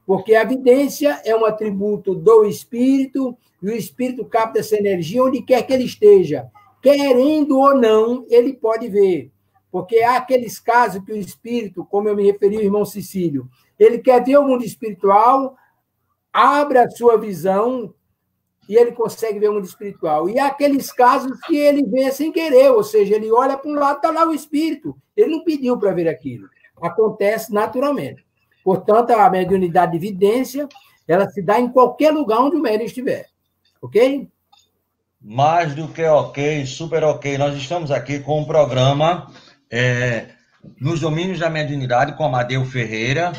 porque a vidência é um atributo do espírito, e o espírito capta essa energia onde quer que ele esteja. Querendo ou não, ele pode ver. Porque há aqueles casos que o espírito, como eu me referi ao irmão Cecílio, ele quer ver o mundo espiritual, abre a sua visão e ele consegue ver o mundo espiritual. E há aqueles casos que ele vê sem querer, ou seja, ele olha para um lado, está lá o espírito. Ele não pediu para ver aquilo. Acontece naturalmente. Portanto, a mediunidade de vidência, ela se dá em qualquer lugar onde o médium estiver. Ok? Mais do que ok, super ok. Nós estamos aqui com um programa nos domínios da mediunidade com Amadeu Ferreira,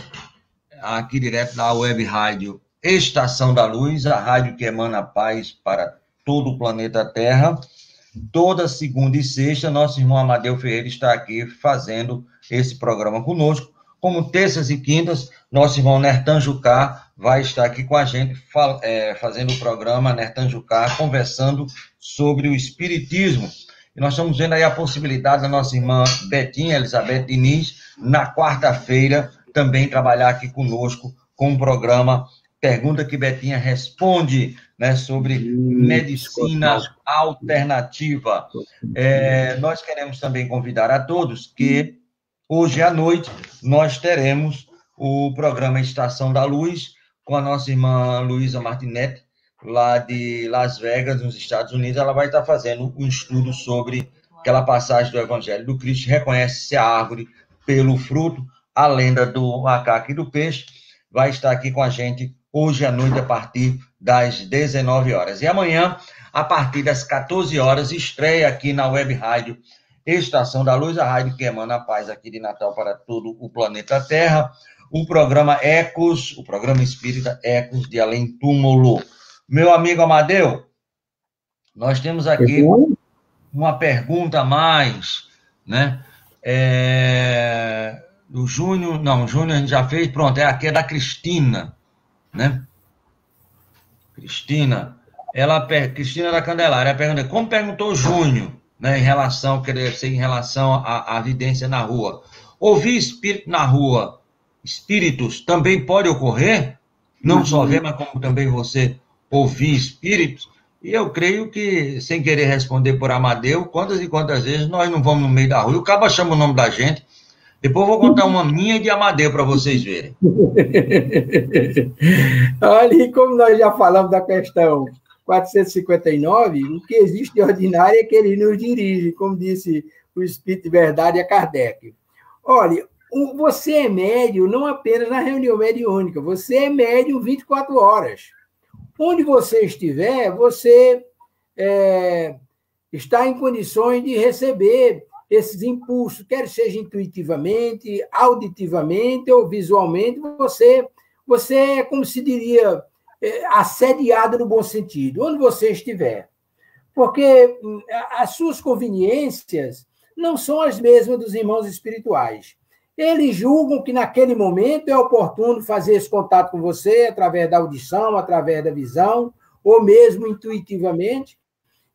aqui direto da Web Rádio Estação da Luz, a rádio que emana paz para todo o planeta Terra. Toda segunda e sexta, nosso irmão Amadeu Ferreira está aqui fazendo esse programa conosco. Como terças e quintas, nosso irmão Nertan Jucá vai estar aqui com a gente, fazendo o programa Nertan Jucá, conversando sobre o Espiritismo. E nós estamos vendo aí a possibilidade da nossa irmã Betinha Elizabeth Diniz, na quarta-feira, também trabalhar aqui conosco com o programa Pergunta que Betinha Responde, né, sobre medicina alternativa. Nós queremos também convidar a todos que hoje à noite nós teremos o programa Estação da Luz com a nossa irmã Luísa Martinetti, lá de Las Vegas, nos Estados Unidos. Ela vai estar fazendo um estudo sobre aquela passagem do Evangelho do Cristo, reconhece-se a árvore pelo fruto, a lenda do macaco e do peixe. Vai estar aqui com a gente hoje à noite, a partir das 19 horas. E amanhã, a partir das 14 horas, estreia aqui na Web Rádio Estação da Luz, a rádio que emana a paz aqui de Natal para todo o planeta Terra, o programa Ecos, o programa espírita Ecos de Além Túmulo. Meu amigo Amadeu, nós temos aqui uma pergunta a mais, né? Do Júnior, não, Júnior a gente já fez, pronto, aqui é da Cristina, né? Cristina da Candelária, ela pergunta, como perguntou o Júnior, né, em relação à vidência na rua. Ouvir espírito na rua, espíritos, também pode ocorrer? Não só ver, mas como também você ouvir espíritos? E eu creio que, sem querer responder por Amadeu, quantas e quantas vezes nós não vamos no meio da rua, e o cabo chama o nome da gente, depois eu vou contar uma minha de Amadeu para vocês verem. Olha, e como nós já falamos da questão 459, o que existe de ordinário é que ele nos dirige, como disse o Espírito de Verdade a Kardec. Olha, você é médium não apenas na reunião mediúnica, você é médium 24 horas. Onde você estiver, você está em condições de receber esses impulsos, quer seja intuitivamente, auditivamente ou visualmente, você é, como se diria, assediado no bom sentido, onde você estiver. Porque as suas conveniências não são as mesmas dos irmãos espirituais. Eles julgam que naquele momento é oportuno fazer esse contato com você através da audição, através da visão, ou mesmo intuitivamente,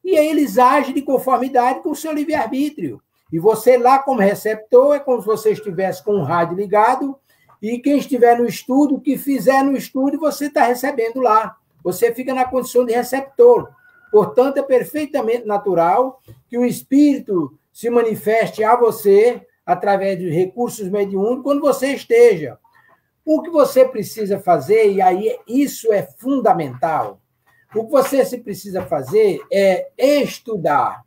e aí eles agem de conformidade com o seu livre-arbítrio. E você lá, como receptor, é como se você estivesse com o rádio ligado, e quem estiver no estudo, o que fizer no estudo, você está recebendo lá. Você fica na condição de receptor. Portanto, é perfeitamente natural que o espírito se manifeste a você através de recursos mediúnicos quando você esteja. O que você precisa fazer, e aí isso é fundamental, o que você precisa fazer é estudar.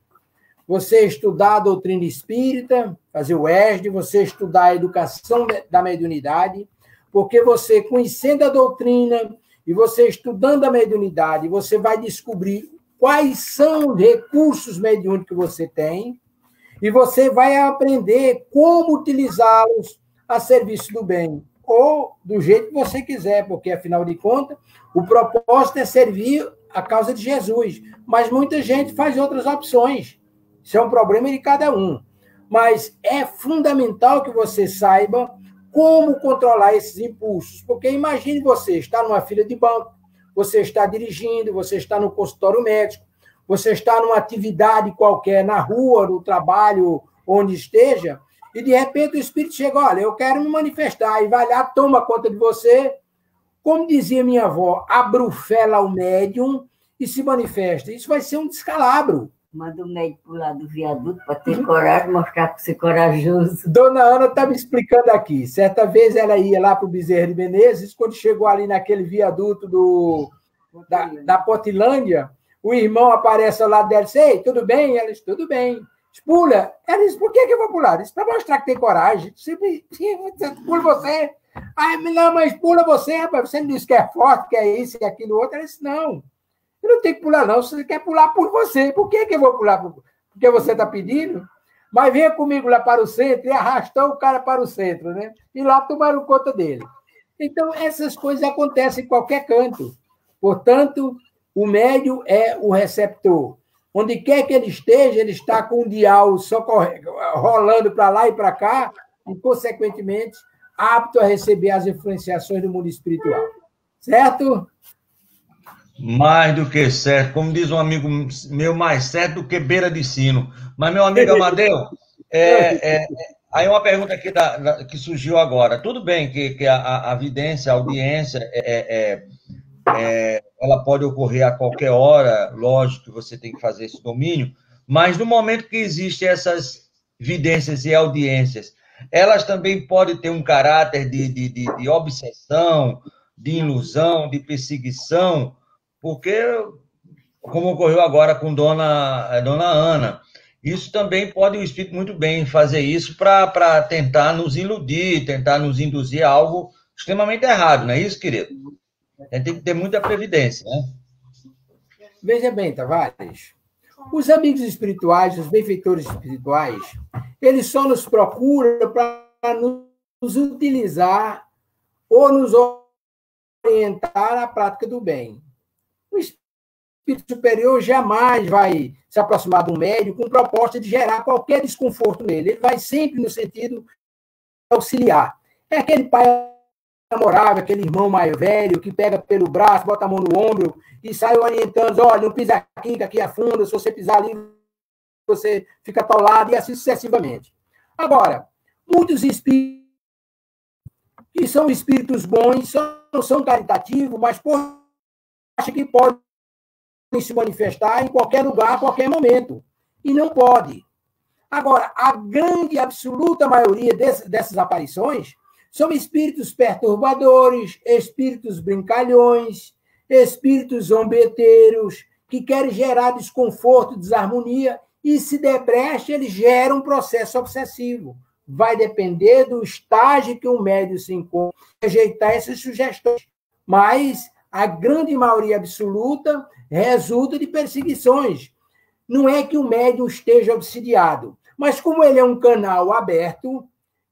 Você estudar a doutrina espírita, fazer o ESD, você estudar a educação da mediunidade, porque você, conhecendo a doutrina e você estudando a mediunidade, você vai descobrir quais são os recursos mediúnicos que você tem e você vai aprender como utilizá-los a serviço do bem, ou do jeito que você quiser, porque, afinal de contas, o propósito é servir a causa de Jesus, mas muita gente faz outras opções. Isso é um problema de cada um. Mas é fundamental que você saiba como controlar esses impulsos. Porque imagine você estar numa fila de banco, você está dirigindo, você está no consultório médico, você está numa atividade qualquer na rua, no trabalho, onde esteja, e de repente o espírito chega, olha, eu quero me manifestar, e vai lá, toma conta de você. Como dizia minha avó, abrufela o médium e se manifesta. Isso vai ser um descalabro. Manda o médico pular do viaduto para ter coragem, mostrar que você é corajoso. Dona Ana está me explicando aqui. Certa vez ela ia lá para o Bezerra de Menezes, quando chegou ali naquele viaduto da Potilândia, o irmão aparece ao lado dela e disse, ei, tudo bem? Ela disse, tudo bem. Pula. Ela disse, por que eu vou pular? Ela disse, para mostrar que tem coragem. Pula você. Ai, não, mas pula você, rapaz. Você não disse que é forte, que é isso e aquilo outro. Ela disse, não. Eu não tenho que pular, não. Você quer pular por você. Por que eu vou pular? Porque você está pedindo? Mas venha comigo lá para o centro e arrastou o cara para o centro, né? E lá tomaram conta dele. Então, essas coisas acontecem em qualquer canto. Portanto, o médium é o receptor. Onde quer que ele esteja, ele está com o dial rolando para lá e para cá e, consequentemente, apto a receber as influenciações do mundo espiritual. Certo? Mais do que certo. Como diz um amigo meu, mais certo do que beira de sino. Mas, meu amigo Amadeu, aí uma pergunta aqui que surgiu agora. Tudo bem que a vidência, a audiência, ela pode ocorrer a qualquer hora, lógico que você tem que fazer esse domínio, mas no momento que existem essas vidências e audiências, elas também podem ter um caráter de obsessão, de ilusão, de perseguição, porque, como ocorreu agora com dona Ana, isso também pode o espírito muito bem fazer isso para tentar nos iludir, tentar nos induzir a algo extremamente errado, não é isso, querido? A gente tem que ter muita previdência, né? Veja bem, Tavares, os amigos espirituais, os benfeitores espirituais, eles só nos procuram para nos utilizar ou nos orientar à prática do bem. O espírito superior jamais vai se aproximar do médium com proposta de gerar qualquer desconforto nele. Ele vai sempre no sentido de auxiliar. É aquele pai amorável, aquele irmão mais velho que pega pelo braço, bota a mão no ombro e sai orientando, olha, não pisa aqui, que aqui afunda, se você pisar ali, você fica atolado, e assim sucessivamente. Agora, muitos espíritos que são espíritos bons, não são caritativos, mas acham que podem se manifestar em qualquer lugar, a qualquer momento. E não pode. Agora, a grande, absoluta maioria dessas aparições são espíritos perturbadores, espíritos brincalhões, espíritos zombeteiros, que querem gerar desconforto, desarmonia, e se der brecha, eles geram um processo obsessivo. Vai depender do estágio que o médium se encontra, rejeitar essas sugestões. Mas a grande maioria absoluta resulta de perseguições. Não é que o médium esteja obsidiado, mas como ele é um canal aberto,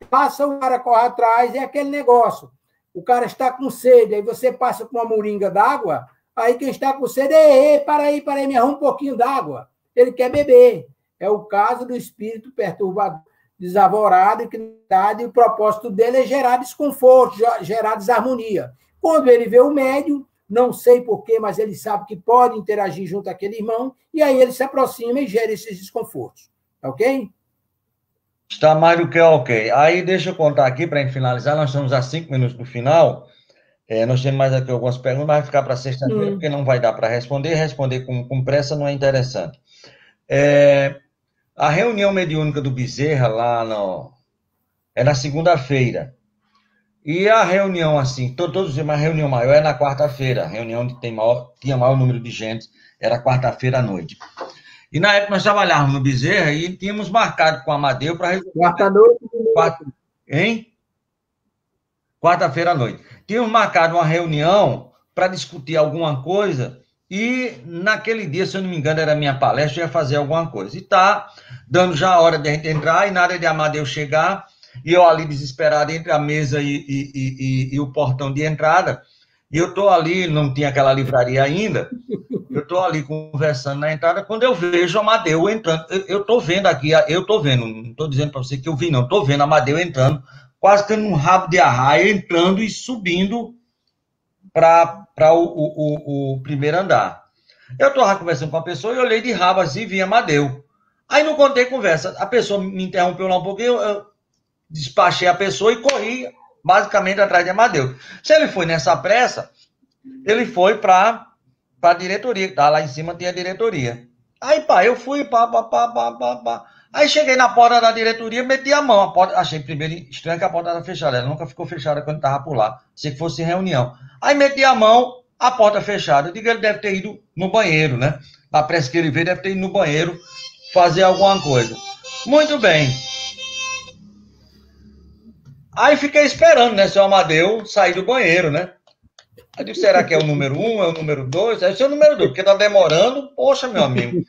passa, o cara corre atrás, é aquele negócio. O cara está com sede, aí você passa com uma moringa d'água, aí quem está com sede, para aí, me arruma um pouquinho d'água. Ele quer beber. É o caso do espírito perturbador, desavorado, e o propósito dele é gerar desconforto, gerar desarmonia. Quando ele vê o médium, não sei porquê, mas ele sabe que pode interagir junto àquele irmão, e aí ele se aproxima e gera esses desconfortos. Ok? Está mais do que ok. Aí deixa eu contar aqui para a gente finalizar. Nós estamos a 5 minutos do final. Nós temos mais aqui algumas perguntas, mas vai ficar para sexta-feira, porque não vai dar para responder. Responder com pressa não é interessante. A reunião mediúnica do Bezerra lá é na segunda-feira. E a reunião, assim, todos os dias, mas a reunião maior é na quarta-feira. A reunião onde tinha maior número de gente era quarta-feira à noite. E na época nós trabalhávamos no Bezerra e tínhamos marcado com o Amadeu para resolver. Quarta-feira à noite. Tínhamos marcado uma reunião para discutir alguma coisa e naquele dia, se eu não me engano, era minha palestra, eu ia fazer alguma coisa. E tá dando já a hora de a gente entrar e na hora de Amadeu chegar, e eu ali desesperado entre a mesa e o portão de entrada, e eu tô ali, não tinha aquela livraria ainda, eu tô ali conversando na entrada, quando eu vejo o Amadeu entrando, eu tô vendo aqui, não tô dizendo para você que eu vi, não, tô vendo Amadeu entrando, quase tendo um rabo de arraia, entrando e subindo para o primeiro andar. Eu estava conversando com a pessoa e olhei de rabo assim e vi Amadeu. Aí não contei conversa, a pessoa me interrompeu lá um pouquinho, eu despachei a pessoa e corri basicamente atrás de Amadeu. Se ele foi nessa pressa, ele foi para a diretoria, que tá lá em cima tinha a diretoria. Aí, eu fui, Aí cheguei na porta da diretoria, meti a mão. A porta, achei primeiro estranho que a porta estava fechada. Ela nunca ficou fechada quando estava por lá. Sei que fosse reunião. Aí meti a mão, a porta fechada. Eu digo, ele deve ter ido no banheiro, né? Na pressa que ele veio, deve ter ido no banheiro fazer alguma coisa. Muito bem. Aí fiquei esperando, né? Seu Amadeu sair do banheiro, né? Aí disse, será que é o número 1, é o número 2? Aí, esse é o número 2, porque tá demorando. Poxa, meu amigo.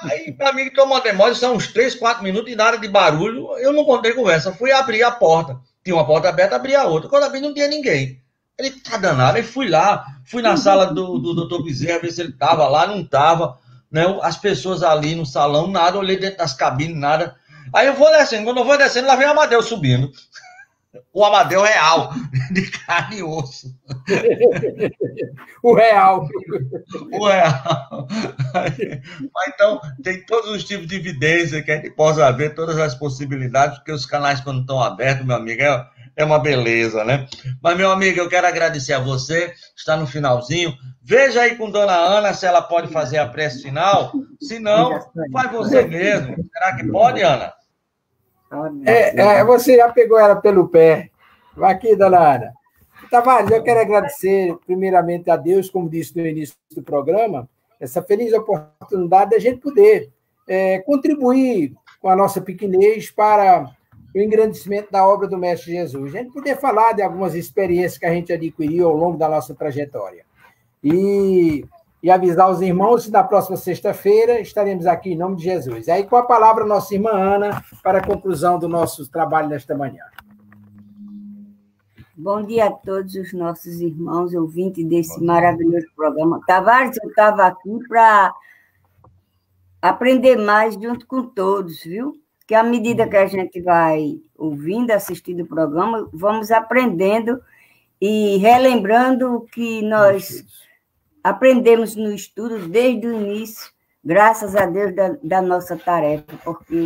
Aí, meu amigo, tomou uma demora, são uns 3, 4 minutos e nada de barulho. Eu não contei conversa. Fui abrir a porta. Tinha uma porta aberta, abri a outra. Quando abri, não tinha ninguém. Ele tá danado. Aí fui lá, fui na sala do Dr. Bezerra, ver se ele tava lá, não tava. Né? As pessoas ali no salão, nada. Olhei dentro das cabines, nada. Aí eu vou descendo. Quando eu vou descendo, lá vem o Amadeu subindo. O Amadeu real, de carne e osso. O real. O real. Mas, então, tem todos os tipos de evidência que a gente possa ver, todas as possibilidades, porque os canais, quando estão abertos, meu amigo, é uma beleza, né? Mas, meu amigo, eu quero agradecer a você, está no finalzinho. Veja aí com Dona Ana se ela pode fazer a prece final. Se não, faz você mesmo. Será que pode, Ana? Você já pegou ela pelo pé. Vai aqui, Dona Ana. Tavares, eu quero agradecer primeiramente a Deus, como disse no início do programa, essa feliz oportunidade de a gente poder contribuir com a nossa pequenez para o engrandecimento da obra do Mestre Jesus. A gente poder falar de algumas experiências que a gente adquiriu ao longo da nossa trajetória. E avisar os irmãos que na próxima sexta-feira estaremos aqui em nome de Jesus. Aí, com a palavra, nossa irmã Ana, para a conclusão do nosso trabalho nesta manhã. Bom dia a todos os nossos irmãos ouvintes desse maravilhoso programa. Tavares, eu estava aqui para aprender mais junto com todos, viu? Que à medida que a gente vai ouvindo, assistindo o programa, vamos aprendendo e relembrando o que nós aprendemos no estudo desde o início, graças a Deus da nossa tarefa, porque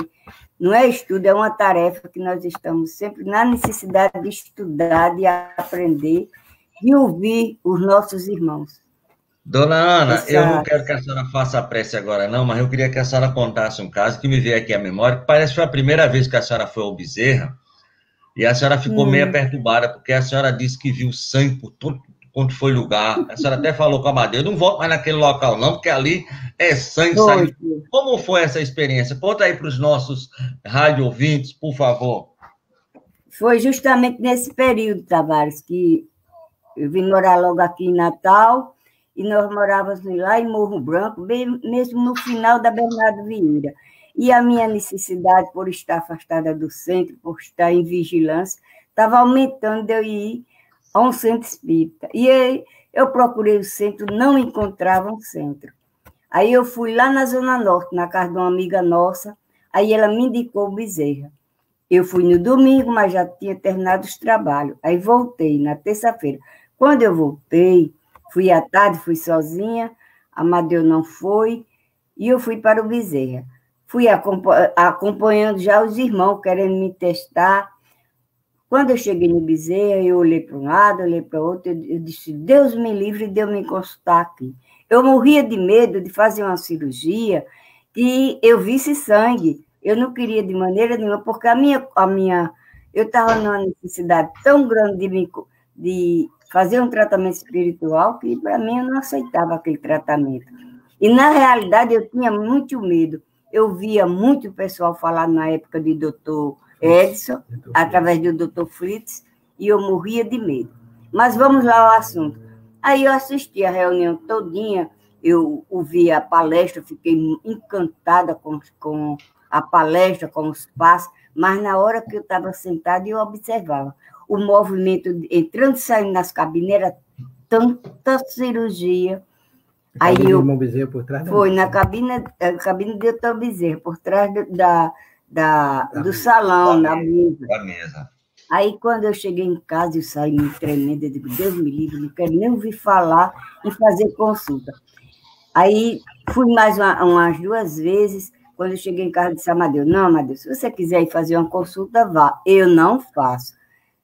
não é estudo, é uma tarefa que nós estamos sempre na necessidade de estudar, de aprender, de ouvir os nossos irmãos. Dona Ana, eu não quero que a senhora faça a prece agora, não, mas eu queria que a senhora contasse um caso que me veio aqui à memória, que parece que foi a primeira vez que a senhora foi ao Bezerra, e a senhora ficou meio perturbada, porque a senhora disse que viu sangue por todo quanto foi lugar. A senhora até falou com a Madeira, eu não volto mais naquele local, não, porque ali é sangue saindo. Como foi essa experiência? Conta aí para os nossos rádio ouvintes, por favor. Foi justamente nesse período, Tavares, que eu vim morar logo aqui em Natal, e nós morávamos lá em Morro Branco, bem, mesmo no final da Bernardo Vieira. E a minha necessidade, por estar afastada do centro, por estar em vigilância, estava aumentando de eu ir a um centro espírita. E aí eu procurei o centro, não encontrava um centro. Aí eu fui lá na Zona Norte, na casa de uma amiga nossa, aí ela me indicou o Bezerra. Eu fui no domingo, mas já tinha terminado os trabalhos. Aí voltei na terça-feira. Quando eu voltei, fui à tarde, fui sozinha, a Amadeu não foi, e eu fui para o Bezerra. Fui acompanhando já os irmãos, querendo me testar. Quando eu cheguei no Bezerra, eu olhei para um lado, olhei para o outro, eu disse, Deus me livre de eu me consultar aqui. Eu morria de medo de fazer uma cirurgia e eu visse sangue. Eu não queria de maneira nenhuma, porque eu estava numa necessidade tão grande de fazer um tratamento espiritual que, para mim, eu não aceitava aquele tratamento. E, na realidade, eu tinha muito medo. Eu via muito pessoal falar na época de doutor Edson, através do doutor Fritz, e eu morria de medo. Mas vamos lá ao assunto. Aí eu assisti a reunião todinha, eu ouvi a palestra, fiquei encantada com a palestra, com os passos, mas na hora que eu estava sentada, eu observava o movimento entrando e saindo nas cabines, era tanta cirurgia. Aí eu por trás foi na cabine do doutor Bezerra, por trás do salão, da mesa. Aí, quando eu cheguei em casa, eu saí me tremendo, eu digo, Deus me livre, não quero nem ouvir falar e fazer consulta. Aí, fui mais umas 2 vezes, quando eu cheguei em casa, disse, Amadeu, não, Amadeu, se você quiser ir fazer uma consulta, vá. Eu não faço.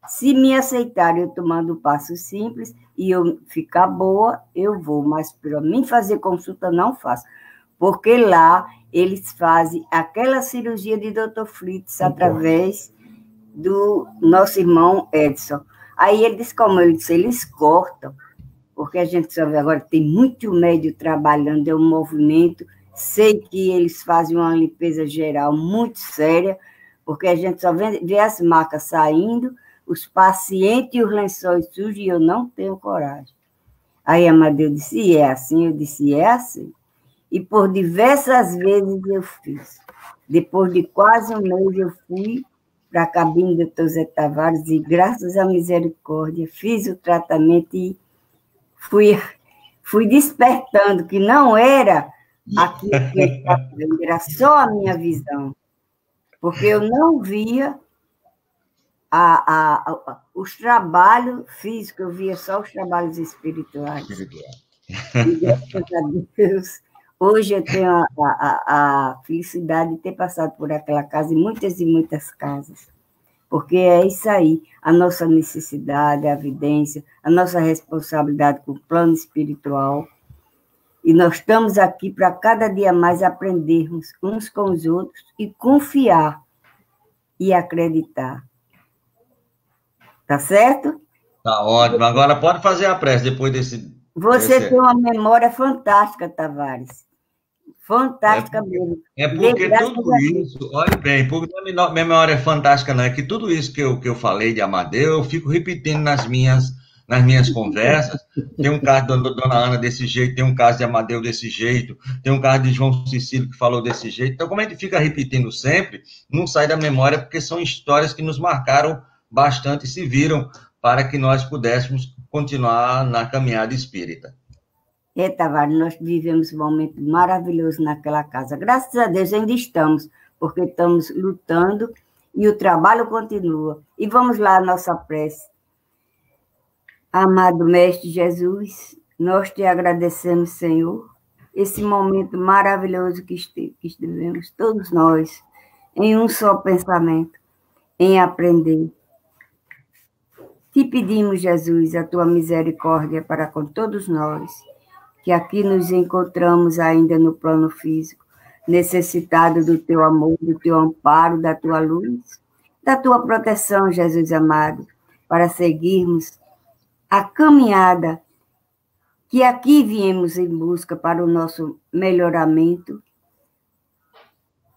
Se me aceitarem eu tomando o passo simples e eu ficar boa, eu vou, mas para mim fazer consulta, não faço. Porque lá eles fazem aquela cirurgia de Dr. Fritz através do nosso irmão Edson. Aí ele disse, como ele disse, eles cortam, porque a gente sabe agora que tem muito médico trabalhando, é um movimento, sei que eles fazem uma limpeza geral muito séria, porque a gente só vê as macas saindo, os pacientes e os lençóis sujos, e eu não tenho coragem. Aí a Amadeu disse, e é assim? Eu disse, é assim. E por diversas vezes eu fiz. Depois de quase um mês, eu fui para a cabine do Dr. Zé Tavares e, graças à misericórdia, fiz o tratamento e fui despertando que não era aquilo que eu estava vendo, era só a minha visão. Porque eu não via os trabalhos físicos, eu via só os trabalhos espirituais. E, graças a Deus, hoje eu tenho a felicidade de ter passado por aquela casa e muitas casas, porque é isso aí, a nossa necessidade, a evidência, a nossa responsabilidade com o plano espiritual, e nós estamos aqui para cada dia mais aprendermos uns com os outros e confiar e acreditar. Tá certo? Tá ótimo. Agora pode fazer a prece depois desse... Você tem uma memória fantástica, Tavares. Fantástica mesmo. É porque tudo isso, olha bem, porque minha memória é fantástica, não é que tudo isso que eu falei de Amadeu, eu fico repetindo nas minhas conversas. Tem um caso da Dona Ana desse jeito, tem um caso de Amadeu desse jeito, tem um caso de João Cecílio que falou desse jeito. Então, como a gente fica repetindo sempre, não sai da memória, porque são histórias que nos marcaram bastante e se viram para que nós pudéssemos continuar na caminhada espírita. Tavares, nós vivemos um momento maravilhoso naquela casa. Graças a Deus ainda estamos, porque estamos lutando e o trabalho continua. E vamos lá, a nossa prece. Amado Mestre Jesus, nós te agradecemos, Senhor, esse momento maravilhoso que estivemos, todos nós, em um só pensamento, em aprender. Te pedimos, Jesus, a tua misericórdia para com todos nós, que aqui nos encontramos ainda no plano físico, necessitados do teu amor, do teu amparo, da tua luz, da tua proteção, Jesus amado, para seguirmos a caminhada que aqui viemos em busca para o nosso melhoramento,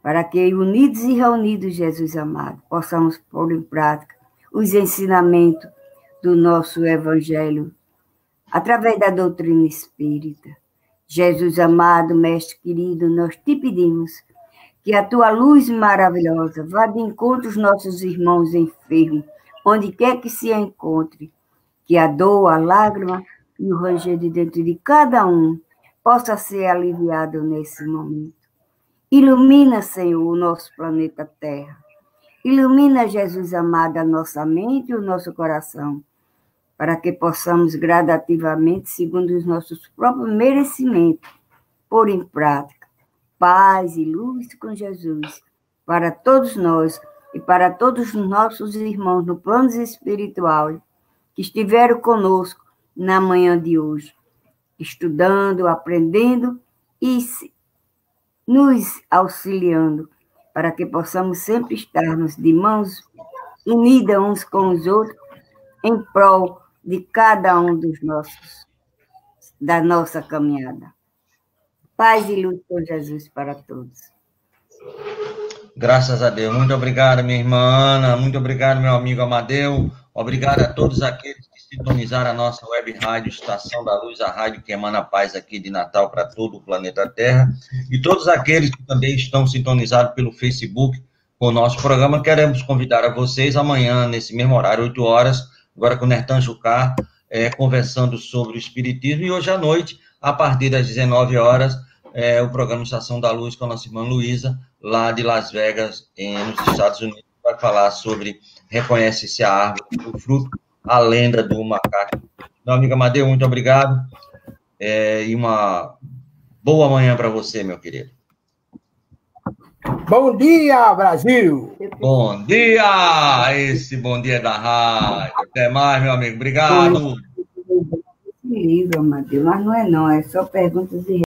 para que, unidos e reunidos, Jesus amado, possamos pôr em prática os ensinamentos do nosso Evangelho, através da doutrina espírita. Jesus amado, Mestre querido, nós te pedimos que a tua luz maravilhosa vá de encontro aos nossos irmãos enfermos, onde quer que se encontre, que a dor, a lágrima e o ranger de dentro de cada um possa ser aliviado nesse momento. Ilumina, Senhor, o nosso planeta Terra. Ilumina, Jesus amado, a nossa mente e o nosso coração, para que possamos gradativamente, segundo os nossos próprios merecimentos, pôr em prática paz e luz com Jesus, para todos nós e para todos os nossos irmãos no plano espiritual que estiveram conosco na manhã de hoje, estudando, aprendendo e nos auxiliando, para que possamos sempre estarmos de mãos unidas uns com os outros, em prol de cada um da nossa caminhada. Paz e luz com Jesus para todos. Graças a Deus. Muito obrigado, minha irmã Ana. Muito obrigado, meu amigo Amadeu. Obrigado a todos aqueles que sintonizaram a nossa web rádio Estação da Luz, a rádio que emana paz aqui de Natal para todo o planeta Terra. E todos aqueles que também estão sintonizados pelo Facebook com o nosso programa, queremos convidar a vocês amanhã, nesse mesmo horário, 8 horas, agora com o Nertan Jucá, conversando sobre o Espiritismo. E hoje à noite, a partir das 19 horas, o programa Estação da Luz com a nossa irmã Luísa, lá de Las Vegas, nos Estados Unidos, vai falar sobre Reconhece-se a Árvore, o Fruto, a Lenda do Macaco. Meu amigo Amadeu, muito obrigado. E uma boa manhã para você, meu querido. Bom dia, Brasil! Bom dia! Esse bom dia da rádio. Até mais, meu amigo. Obrigado. Livro, Amadeu, mas não é só perguntas e